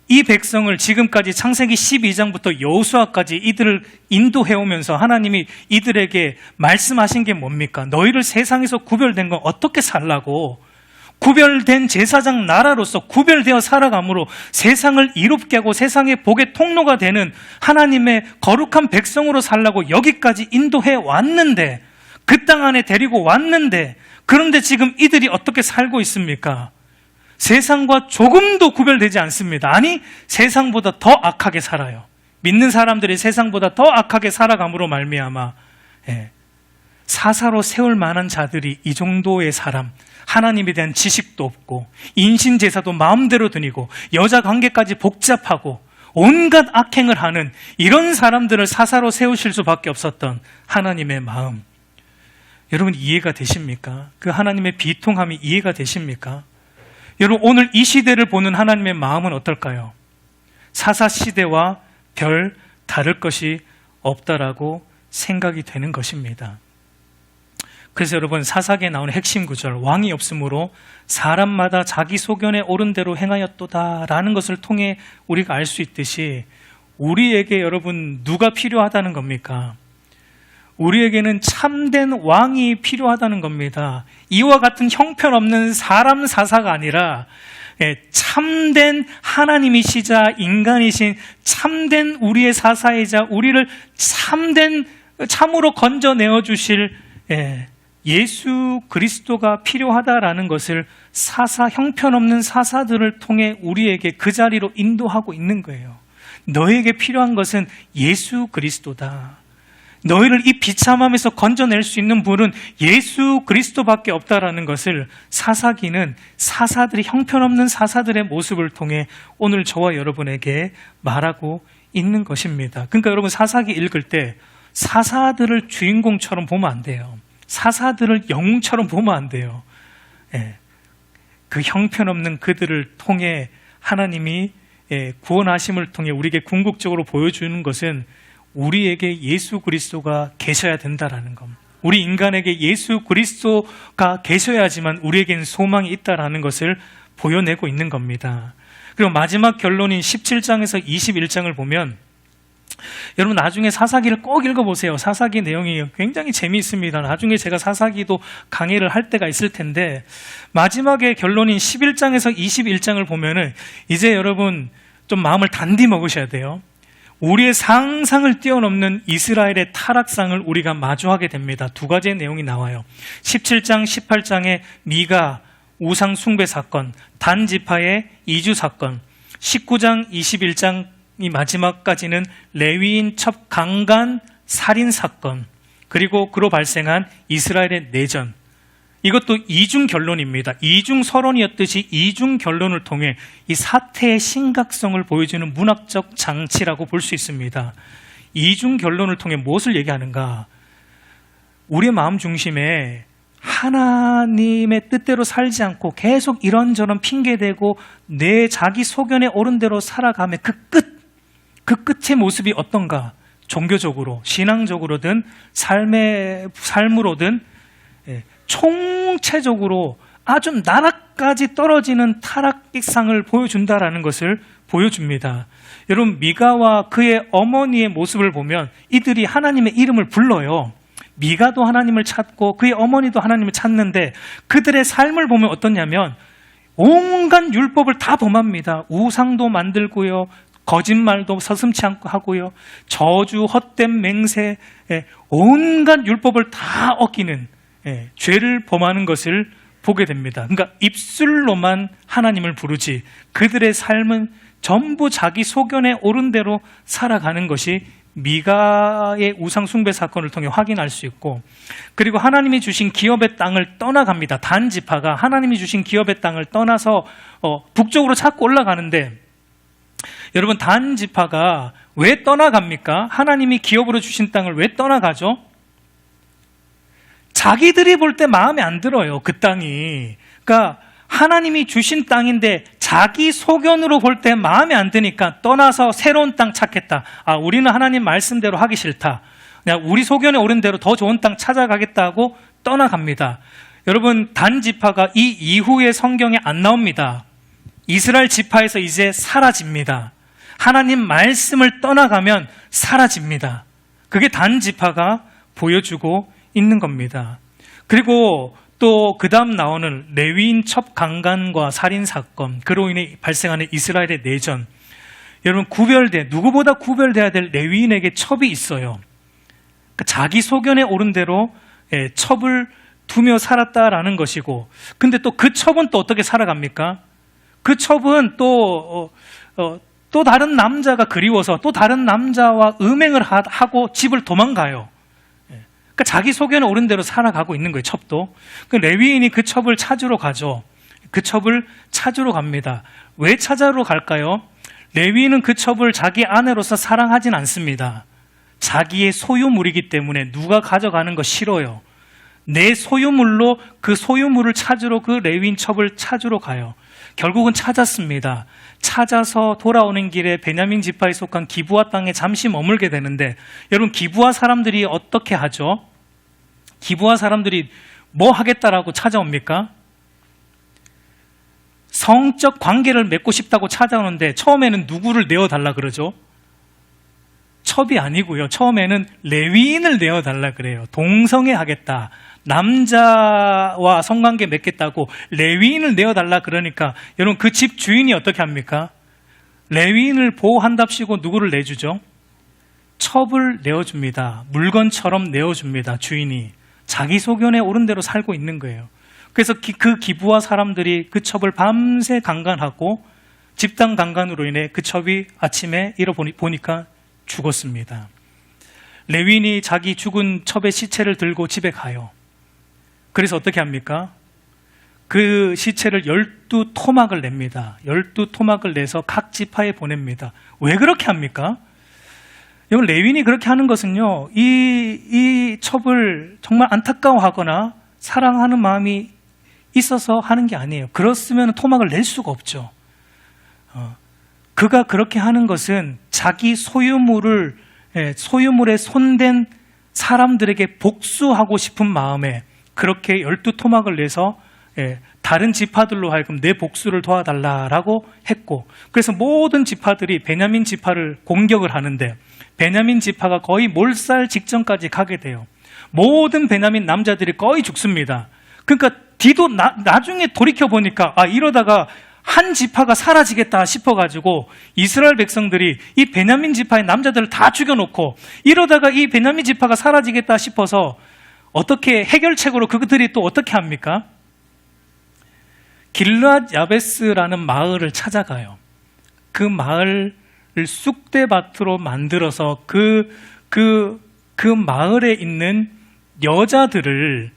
이 백성을 지금까지 창세기 12장부터 여호수아까지 이들을 인도해오면서 하나님이 이들에게 말씀하신 게 뭡니까? 너희를 세상에서 구별된 건 어떻게 살라고, 구별된 제사장 나라로서 구별되어 살아감으로 세상을 이롭게 하고 세상의 복의 통로가 되는 하나님의 거룩한 백성으로 살라고 여기까지 인도해 왔는데, 그 땅 안에 데리고 왔는데, 그런데 지금 이들이 어떻게 살고 있습니까? 세상과 조금도 구별되지 않습니다. 아니, 세상보다 더 악하게 살아요. 믿는 사람들이 세상보다 더 악하게 살아감으로 말미암아 사사로 세울 만한 자들이 이 정도의 사람, 하나님에 대한 지식도 없고 인신제사도 마음대로 드리고 여자 관계까지 복잡하고 온갖 악행을 하는 이런 사람들을 사사로 세우실 수밖에 없었던 하나님의 마음, 여러분 이해가 되십니까? 그 하나님의 비통함이 이해가 되십니까? 여러분, 오늘 이 시대를 보는 하나님의 마음은 어떨까요? 사사시대와 별 다를 것이 없다라고 생각이 되는 것입니다. 그래서 여러분, 사사기에 나오는 핵심 구절, 왕이 없으므로 사람마다 자기 소견에 옳은 대로 행하였도다라는 것을 통해 우리가 알 수 있듯이 우리에게 여러분 누가 필요하다는 겁니까? 우리에게는 참된 왕이 필요하다는 겁니다. 이와 같은 형편없는 사람 사사가 아니라 참된 하나님이시자 인간이신 참된 우리의 사사이자 우리를 참으로 건져내어 주실 예수 그리스도가 필요하다라는 것을 형편없는 사사들을 통해 우리에게 그 자리로 인도하고 있는 거예요. 너에게 필요한 것은 예수 그리스도다. 너희를 이 비참함에서 건져낼 수 있는 분은 예수 그리스도밖에 없다라는 것을 사사기는 사사들이, 형편없는 사사들의 모습을 통해 오늘 저와 여러분에게 말하고 있는 것입니다. 그러니까 여러분, 사사기 읽을 때 사사들을 주인공처럼 보면 안 돼요. 사사들을 영웅처럼 보면 안 돼요. 그 형편없는 그들을 통해 하나님이 구원하심을 통해 우리에게 궁극적으로 보여주는 것은 우리에게 예수 그리스도가 계셔야 된다라는 것. 우리 인간에게 예수 그리스도가 계셔야지만 우리에게는 소망이 있다라는 것을 보여내고 있는 겁니다. 그리고 마지막 결론인 17장에서 21장을 보면 여러분 나중에 사사기를 꼭 읽어보세요. 사사기 내용이 굉장히 재미있습니다. 나중에 제가 사사기도 강의를 할 때가 있을 텐데 마지막에 결론인 11장에서 21장을 보면은 이제 여러분 좀 마음을 단디 먹으셔야 돼요. 우리의 상상을 뛰어넘는 이스라엘의 타락상을 우리가 마주하게 됩니다. 두 가지의 내용이 나와요. 17장, 18장의 미가 우상 숭배 사건, 단 지파의 이주 사건, 19장, 21장이 마지막까지는 레위인 첩 강간 살인 사건, 그리고 그로 발생한 이스라엘의 내전. 이것도 이중 결론입니다. 이중 서론이었듯이 이중 결론을 통해 이 사태의 심각성을 보여주는 문학적 장치라고 볼 수 있습니다. 이중 결론을 통해 무엇을 얘기하는가? 우리의 마음 중심에 하나님의 뜻대로 살지 않고 계속 이런저런 핑계대고 내 자기 소견에 옳은 대로 살아가며 그 끝의 모습이 어떤가? 종교적으로, 신앙적으로든 삶으로든 총체적으로 아주 나락까지 떨어지는 타락상을 보여준다라는 것을 보여줍니다. 여러분, 미가와 그의 어머니의 모습을 보면 이들이 하나님의 이름을 불러요. 미가도 하나님을 찾고 그의 어머니도 하나님을 찾는데 그들의 삶을 보면 어떠냐면 온갖 율법을 다 범합니다. 우상도 만들고요. 거짓말도 서슴지 않고 하고요. 저주, 헛된 맹세, 온갖 율법을 다 어기는 죄를 범하는 것을 보게 됩니다. 그러니까 입술로만 하나님을 부르지 그들의 삶은 전부 자기 소견에 오른 대로 살아가는 것이 미가의 우상 숭배 사건을 통해 확인할 수 있고, 그리고 하나님이 주신 기업의 땅을 떠나갑니다. 단 지파가 하나님이 주신 기업의 땅을 떠나서 북쪽으로 자꾸 올라가는데, 여러분 단 지파가 왜 떠나갑니까? 하나님이 기업으로 주신 땅을 왜 떠나가죠? 자기들이 볼 때 마음에 안 들어요. 그 땅이. 그러니까 하나님이 주신 땅인데 자기 소견으로 볼 때 마음에 안 드니까 떠나서 새로운 땅 찾겠다. 우리는 하나님 말씀대로 하기 싫다. 그냥 우리 소견에 오른 대로 더 좋은 땅 찾아가겠다 하고 떠나갑니다. 여러분 단 지파가 이 이후에 성경에 안 나옵니다. 이스라엘 지파에서 이제 사라집니다. 하나님 말씀을 떠나가면 사라집니다. 그게 단 지파가 보여주고 있는 겁니다. 그리고 또 그 다음 나오는 레위인 첩 강간과 살인 사건, 그로 인해 발생하는 이스라엘의 내전. 여러분 누구보다 구별돼야 될 레위인에게 첩이 있어요. 그러니까 자기 소견에 오른 대로 첩을 두며 살았다라는 것이고, 근데 또 그 첩은 또 어떻게 살아갑니까? 그 첩은 또 다른 남자가 그리워서 또 다른 남자와 음행을 하고 집을 도망가요. 그러니까 자기 소견에 오른 대로 살아가고 있는 거예요, 첩도. 그 레위인이 그 첩을 찾으러 가죠. 그 첩을 찾으러 갑니다. 왜 찾으러 갈까요? 레위인은 그 첩을 자기 아내로서 사랑하진 않습니다. 자기의 소유물이기 때문에 누가 가져가는 거 싫어요. 내 소유물로 그 소유물을 찾으러 그 레위인 첩을 찾으러 가요. 결국은 찾았습니다. 찾아서 돌아오는 길에 베냐민 지파에 속한 기브아 땅에 잠시 머물게 되는데, 여러분 기브아 사람들이 어떻게 하죠? 기브아 사람들이 뭐 하겠다라고 찾아옵니까? 성적 관계를 맺고 싶다고 찾아오는데 처음에는 누구를 내어달라 그러죠? 첩이 아니고요. 처음에는 레위인을 내어달라 그래요. 동성애 하겠다. 남자와 성관계 맺겠다고 레위인을 내어달라 그러니까, 여러분 그 집 주인이 어떻게 합니까? 레위인을 보호한답시고 누구를 내주죠? 첩을 내어줍니다. 물건처럼 내어줍니다. 주인이. 자기 소견에 오른 대로 살고 있는 거예요. 그래서 그 기브아 사람들이 그 첩을 밤새 강간하고 집단 강간으로 인해 그 첩이 아침에 일어보니까 죽었습니다. 레위인이 자기 죽은 첩의 시체를 들고 집에 가요. 그래서 어떻게 합니까? 그 시체를 12토막을 냅니다. 12토막을 내서 각 지파에 보냅니다. 왜 그렇게 합니까? 여러분 레위인이 그렇게 하는 것은요, 이 첩을 정말 안타까워하거나 사랑하는 마음이 있어서 하는 게 아니에요. 그렇으면 토막을 낼 수가 없죠. 그가 그렇게 하는 것은 자기 소유물에 손댄 사람들에게 복수하고 싶은 마음에 그렇게 12토막을 내서 다른 지파들로 하여금 내 복수를 도와달라라고 했고, 그래서 모든 지파들이 베냐민 지파를 공격을 하는데 베냐민 지파가 거의 몰살 직전까지 가게 돼요. 모든 베냐민 남자들이 거의 죽습니다. 그러니까 디도 나중에 돌이켜보니까 이러다가 한 지파가 사라지겠다 싶어가지고 이스라엘 백성들이 이 베냐민 지파의 남자들을 다 죽여놓고 이러다가 이 베냐민 지파가 사라지겠다 싶어서 어떻게 해결책으로 그들이 또 어떻게 합니까? 길르앗 야베스라는 마을을 찾아가요. 그 마을을 쑥대밭으로 만들어서 그 마을에 있는 여자들을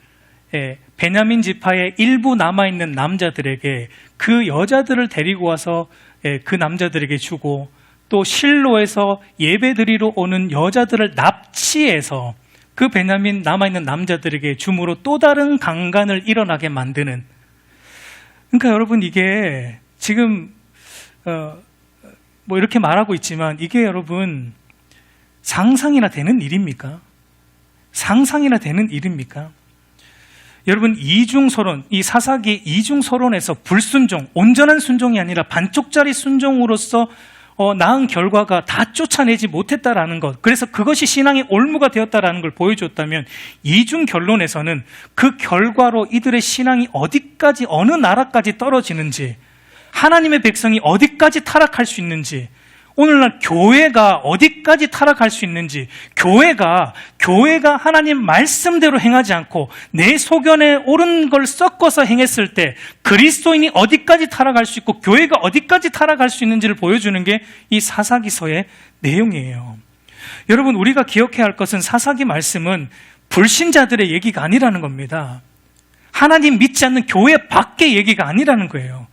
베냐민 지파의 일부 남아있는 남자들에게 그 여자들을 데리고 와서 그 남자들에게 주고, 또 실로에서 예배드리러 오는 여자들을 납치해서 그 베냐민 남아있는 남자들에게 줌으로 또 다른 강간을 일어나게 만드는. 그러니까 여러분 이게 지금 뭐 이렇게 말하고 있지만 이게 여러분 상상이나 되는 일입니까? 상상이나 되는 일입니까? 여러분 이중서론, 이 사사기 이중서론에서 불순종, 온전한 순종이 아니라 반쪽짜리 순종으로서 낳은 결과가 다 쫓아내지 못했다라는 것, 그래서 그것이 신앙의 올무가 되었다라는 걸 보여줬다면 이중 결론에서는 그 결과로 이들의 신앙이 어디까지, 어느 나라까지 떨어지는지, 하나님의 백성이 어디까지 타락할 수 있는지, 오늘날 교회가 어디까지 타락할 수 있는지, 교회가 하나님 말씀대로 행하지 않고 내 소견에 옳은 걸 섞어서 행했을 때 그리스도인이 어디까지 타락할 수 있고 교회가 어디까지 타락할 수 있는지를 보여주는 게 이 사사기서의 내용이에요. 여러분, 우리가 기억해야 할 것은 사사기 말씀은 불신자들의 얘기가 아니라는 겁니다. 하나님 믿지 않는 교회 밖의 얘기가 아니라는 거예요.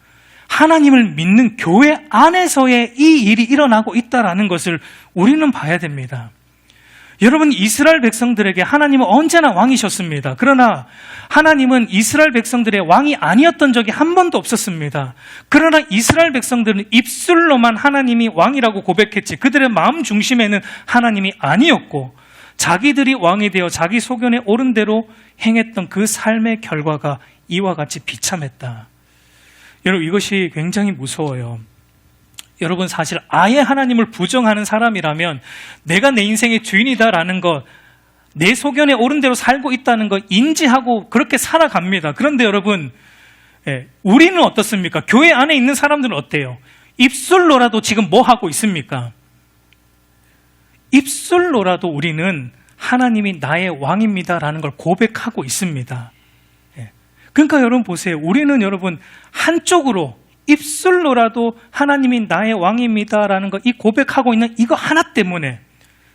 하나님을 믿는 교회 안에서의 이 일이 일어나고 있다는 것을 우리는 봐야 됩니다. 여러분, 이스라엘 백성들에게 하나님은 언제나 왕이셨습니다. 그러나 하나님은 이스라엘 백성들의 왕이 아니었던 적이 한 번도 없었습니다. 그러나 이스라엘 백성들은 입술로만 하나님이 왕이라고 고백했지 그들의 마음 중심에는 하나님이 아니었고, 자기들이 왕이 되어 자기 소견에 옳은 대로 행했던 그 삶의 결과가 이와 같이 비참했다. 여러분, 이것이 굉장히 무서워요. 여러분, 사실 아예 하나님을 부정하는 사람이라면 내가 내 인생의 주인이다라는 것, 내 소견에 옳은 대로 살고 있다는 것 인지하고 그렇게 살아갑니다. 그런데 여러분, 우리는 어떻습니까? 교회 안에 있는 사람들은 어때요? 입술로라도 지금 뭐 하고 있습니까? 입술로라도 우리는 하나님이 나의 왕입니다라는 걸 고백하고 있습니다. 그러니까 여러분 보세요. 우리는 여러분 한쪽으로 입술로라도 하나님이 나의 왕입니다라는 거 이 고백하고 있는 이거 하나 때문에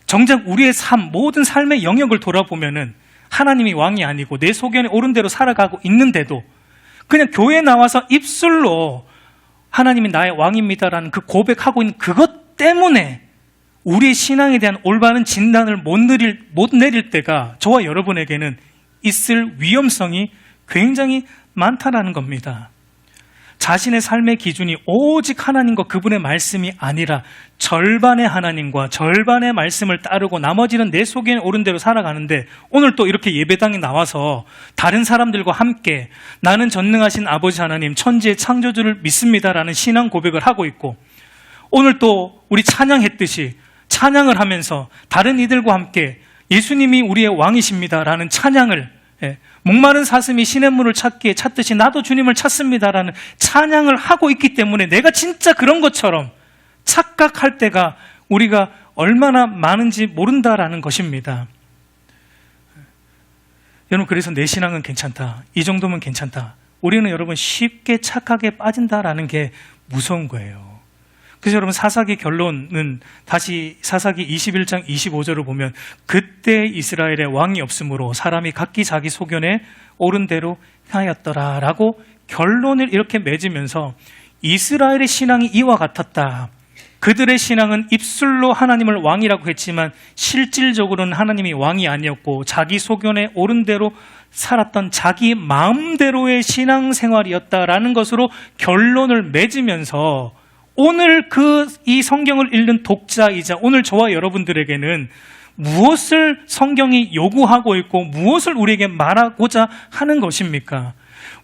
정작 우리의 삶, 모든 삶의 영역을 돌아보면은 하나님이 왕이 아니고 내 소견에 옳은 대로 살아가고 있는데도 그냥 교회에 나와서 입술로 하나님이 나의 왕입니다라는 그 고백하고 있는 그것 때문에 우리의 신앙에 대한 올바른 진단을 못 내릴 때가 저와 여러분에게는 있을 위험성이 굉장히 많다라는 겁니다. 자신의 삶의 기준이 오직 하나님과 그분의 말씀이 아니라 절반의 하나님과 절반의 말씀을 따르고 나머지는 내 속에 옳은 대로 살아가는데, 오늘 또 이렇게 예배당에 나와서 다른 사람들과 함께 나는 전능하신 아버지 하나님, 천지의 창조주를 믿습니다라는 신앙 고백을 하고 있고, 오늘 또 우리 찬양했듯이 찬양을 하면서 다른 이들과 함께 예수님이 우리의 왕이십니다라는 찬양을, 목마른 사슴이 시냇물을 찾듯이 나도 주님을 찾습니다라는 찬양을 하고 있기 때문에 내가 진짜 그런 것처럼 착각할 때가 우리가 얼마나 많은지 모른다라는 것입니다. 여러분, 그래서 내 신앙은 괜찮다, 이 정도면 괜찮다, 우리는 여러분 쉽게 착각에 빠진다라는 게 무서운 거예요. 그래서 여러분, 사사기 결론은 다시 사사기 21장 25절을 보면 그때 이스라엘에 왕이 없으므로 사람이 각기 자기 소견에 옳은 대로 행하였더라라고 결론을 이렇게 맺으면서 이스라엘의 신앙이 이와 같았다. 그들의 신앙은 입술로 하나님을 왕이라고 했지만 실질적으로는 하나님이 왕이 아니었고 자기 소견에 옳은 대로 살았던 자기 마음대로의 신앙생활이었다라는 것으로 결론을 맺으면서 오늘 이 성경을 읽는 독자이자 오늘 저와 여러분들에게는 무엇을 성경이 요구하고 있고 무엇을 우리에게 말하고자 하는 것입니까?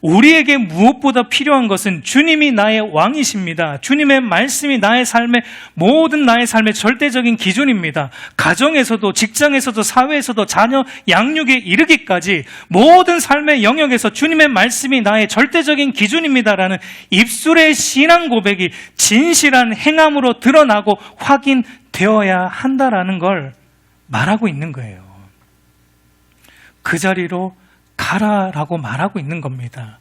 우리에게 무엇보다 필요한 것은 주님이 나의 왕이십니다. 주님의 말씀이 나의 삶의 모든 나의 삶의 절대적인 기준입니다. 가정에서도 직장에서도 사회에서도 자녀 양육에 이르기까지 모든 삶의 영역에서 주님의 말씀이 나의 절대적인 기준입니다라는 입술의 신앙 고백이 진실한 행함으로 드러나고 확인되어야 한다라는 걸 말하고 있는 거예요. 그 자리로 가라라고 말하고 있는 겁니다.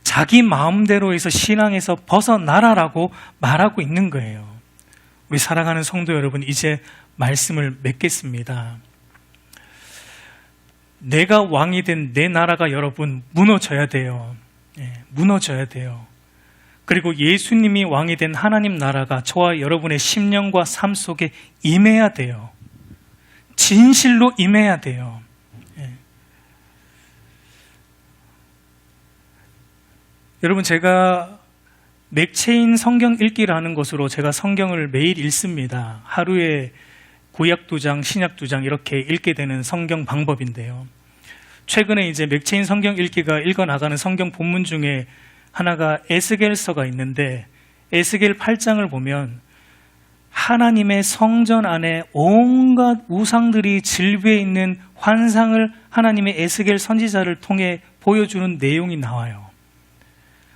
자기 마음대로에서 신앙에서 벗어나라라고 말하고 있는 거예요. 우리 사랑하는 성도 여러분, 이제 말씀을 맺겠습니다. 내가 왕이 된 내 나라가 여러분 무너져야 돼요. 무너져야 돼요. 그리고 예수님이 왕이 된 하나님 나라가 저와 여러분의 심령과 삶 속에 임해야 돼요. 진실로 임해야 돼요. 여러분, 제가 맥체인 성경 읽기라는 것으로 제가 성경을 매일 읽습니다. 하루에 구약 2장, 신약 2장 이렇게 읽게 되는 성경 방법인데요. 최근에 이제 맥체인 성경 읽기가 읽어나가는 성경 본문 중에 하나가 에스겔서가 있는데 에스겔 8장을 보면 하나님의 성전 안에 온갖 우상들이 질비해 있는 환상을 하나님의 에스겔 선지자를 통해 보여주는 내용이 나와요.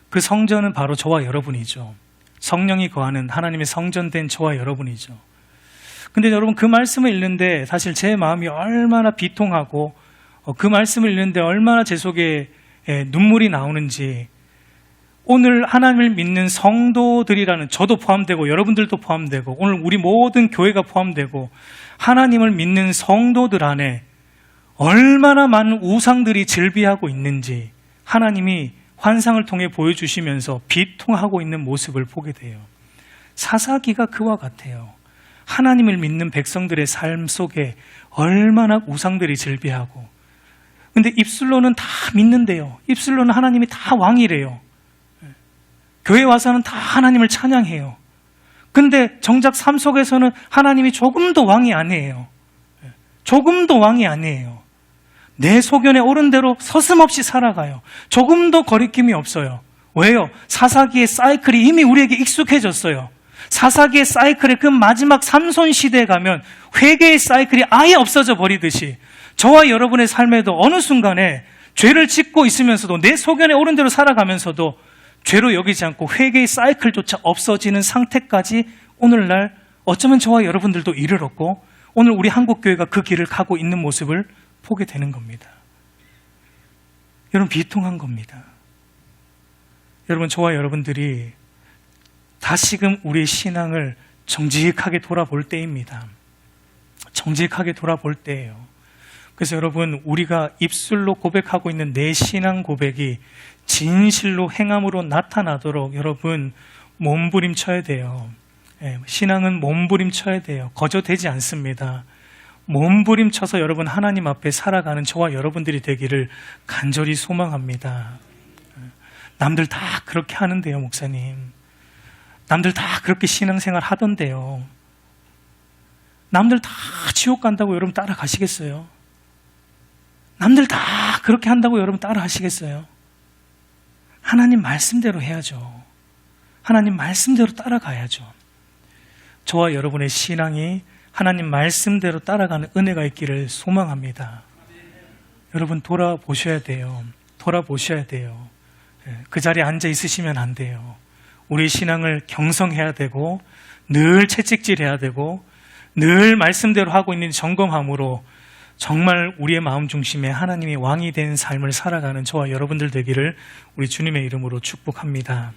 그 성전은 바로 저와 여러분이죠. 성령이 거하는 하나님의 성전된 저와 여러분이죠. 근데 여러분, 그 말씀을 읽는데 사실 제 마음이 얼마나 비통하고 그 말씀을 읽는데 얼마나 제 속에 눈물이 나오는지, 오늘 하나님을 믿는 성도들이라는 저도 포함되고 여러분들도 포함되고 오늘 우리 모든 교회가 포함되고 하나님을 믿는 성도들 안에 얼마나 많은 우상들이 즐비하고 있는지 하나님이 환상을 통해 보여주시면서 비통하고 있는 모습을 보게 돼요. 사사기가 그와 같아요. 하나님을 믿는 백성들의 삶 속에 얼마나 우상들이 즐비하고, 근데 입술로는 다 믿는데요. 입술로는 하나님이 다 왕이래요. 교회 와서는 다 하나님을 찬양해요. 근데 정작 삶 속에서는 하나님이 조금도 왕이 아니에요. 조금도 왕이 아니에요. 내 소견에 옳은 대로 서슴없이 살아가요. 조금도 거리낌이 없어요. 왜요? 사사기의 사이클이 이미 우리에게 익숙해졌어요. 사사기의 사이클의 그 마지막 삼손 시대에 가면 회개의 사이클이 아예 없어져 버리듯이 저와 여러분의 삶에도 어느 순간에 죄를 짓고 있으면서도 내 소견에 옳은 대로 살아가면서도 죄로 여기지 않고 회개의 사이클조차 없어지는 상태까지 오늘날 어쩌면 저와 여러분들도 이르렀고 오늘 우리 한국교회가 그 길을 가고 있는 모습을 보게 되는 겁니다. 여러분, 비통한 겁니다. 여러분, 저와 여러분들이 다시금 우리의 신앙을 정직하게 돌아볼 때입니다. 정직하게 돌아볼 때예요. 그래서 여러분, 우리가 입술로 고백하고 있는 내 신앙 고백이 진실로 행함으로 나타나도록 여러분 몸부림쳐야 돼요. 신앙은 몸부림쳐야 돼요. 거저되지 않습니다. 몸부림쳐서 여러분 하나님 앞에 살아가는 저와 여러분들이 되기를 간절히 소망합니다. 남들 다 그렇게 하는데요, 목사님. 남들 다 그렇게 신앙생활 하던데요. 남들 다 지옥 간다고 여러분 따라가시겠어요? 남들 다 그렇게 한다고 여러분 따라하시겠어요? 하나님 말씀대로 해야죠. 하나님 말씀대로 따라가야죠. 저와 여러분의 신앙이 하나님 말씀대로 따라가는 은혜가 있기를 소망합니다. 여러분, 돌아보셔야 돼요. 돌아보셔야 돼요. 그 자리에 앉아 있으시면 안 돼요. 우리 신앙을 경성해야 되고 늘 채찍질해야 되고 늘 말씀대로 하고 있는 점검함으로 정말 우리의 마음 중심에 하나님이 왕이 된 삶을 살아가는 저와 여러분들 되기를 우리 주님의 이름으로 축복합니다.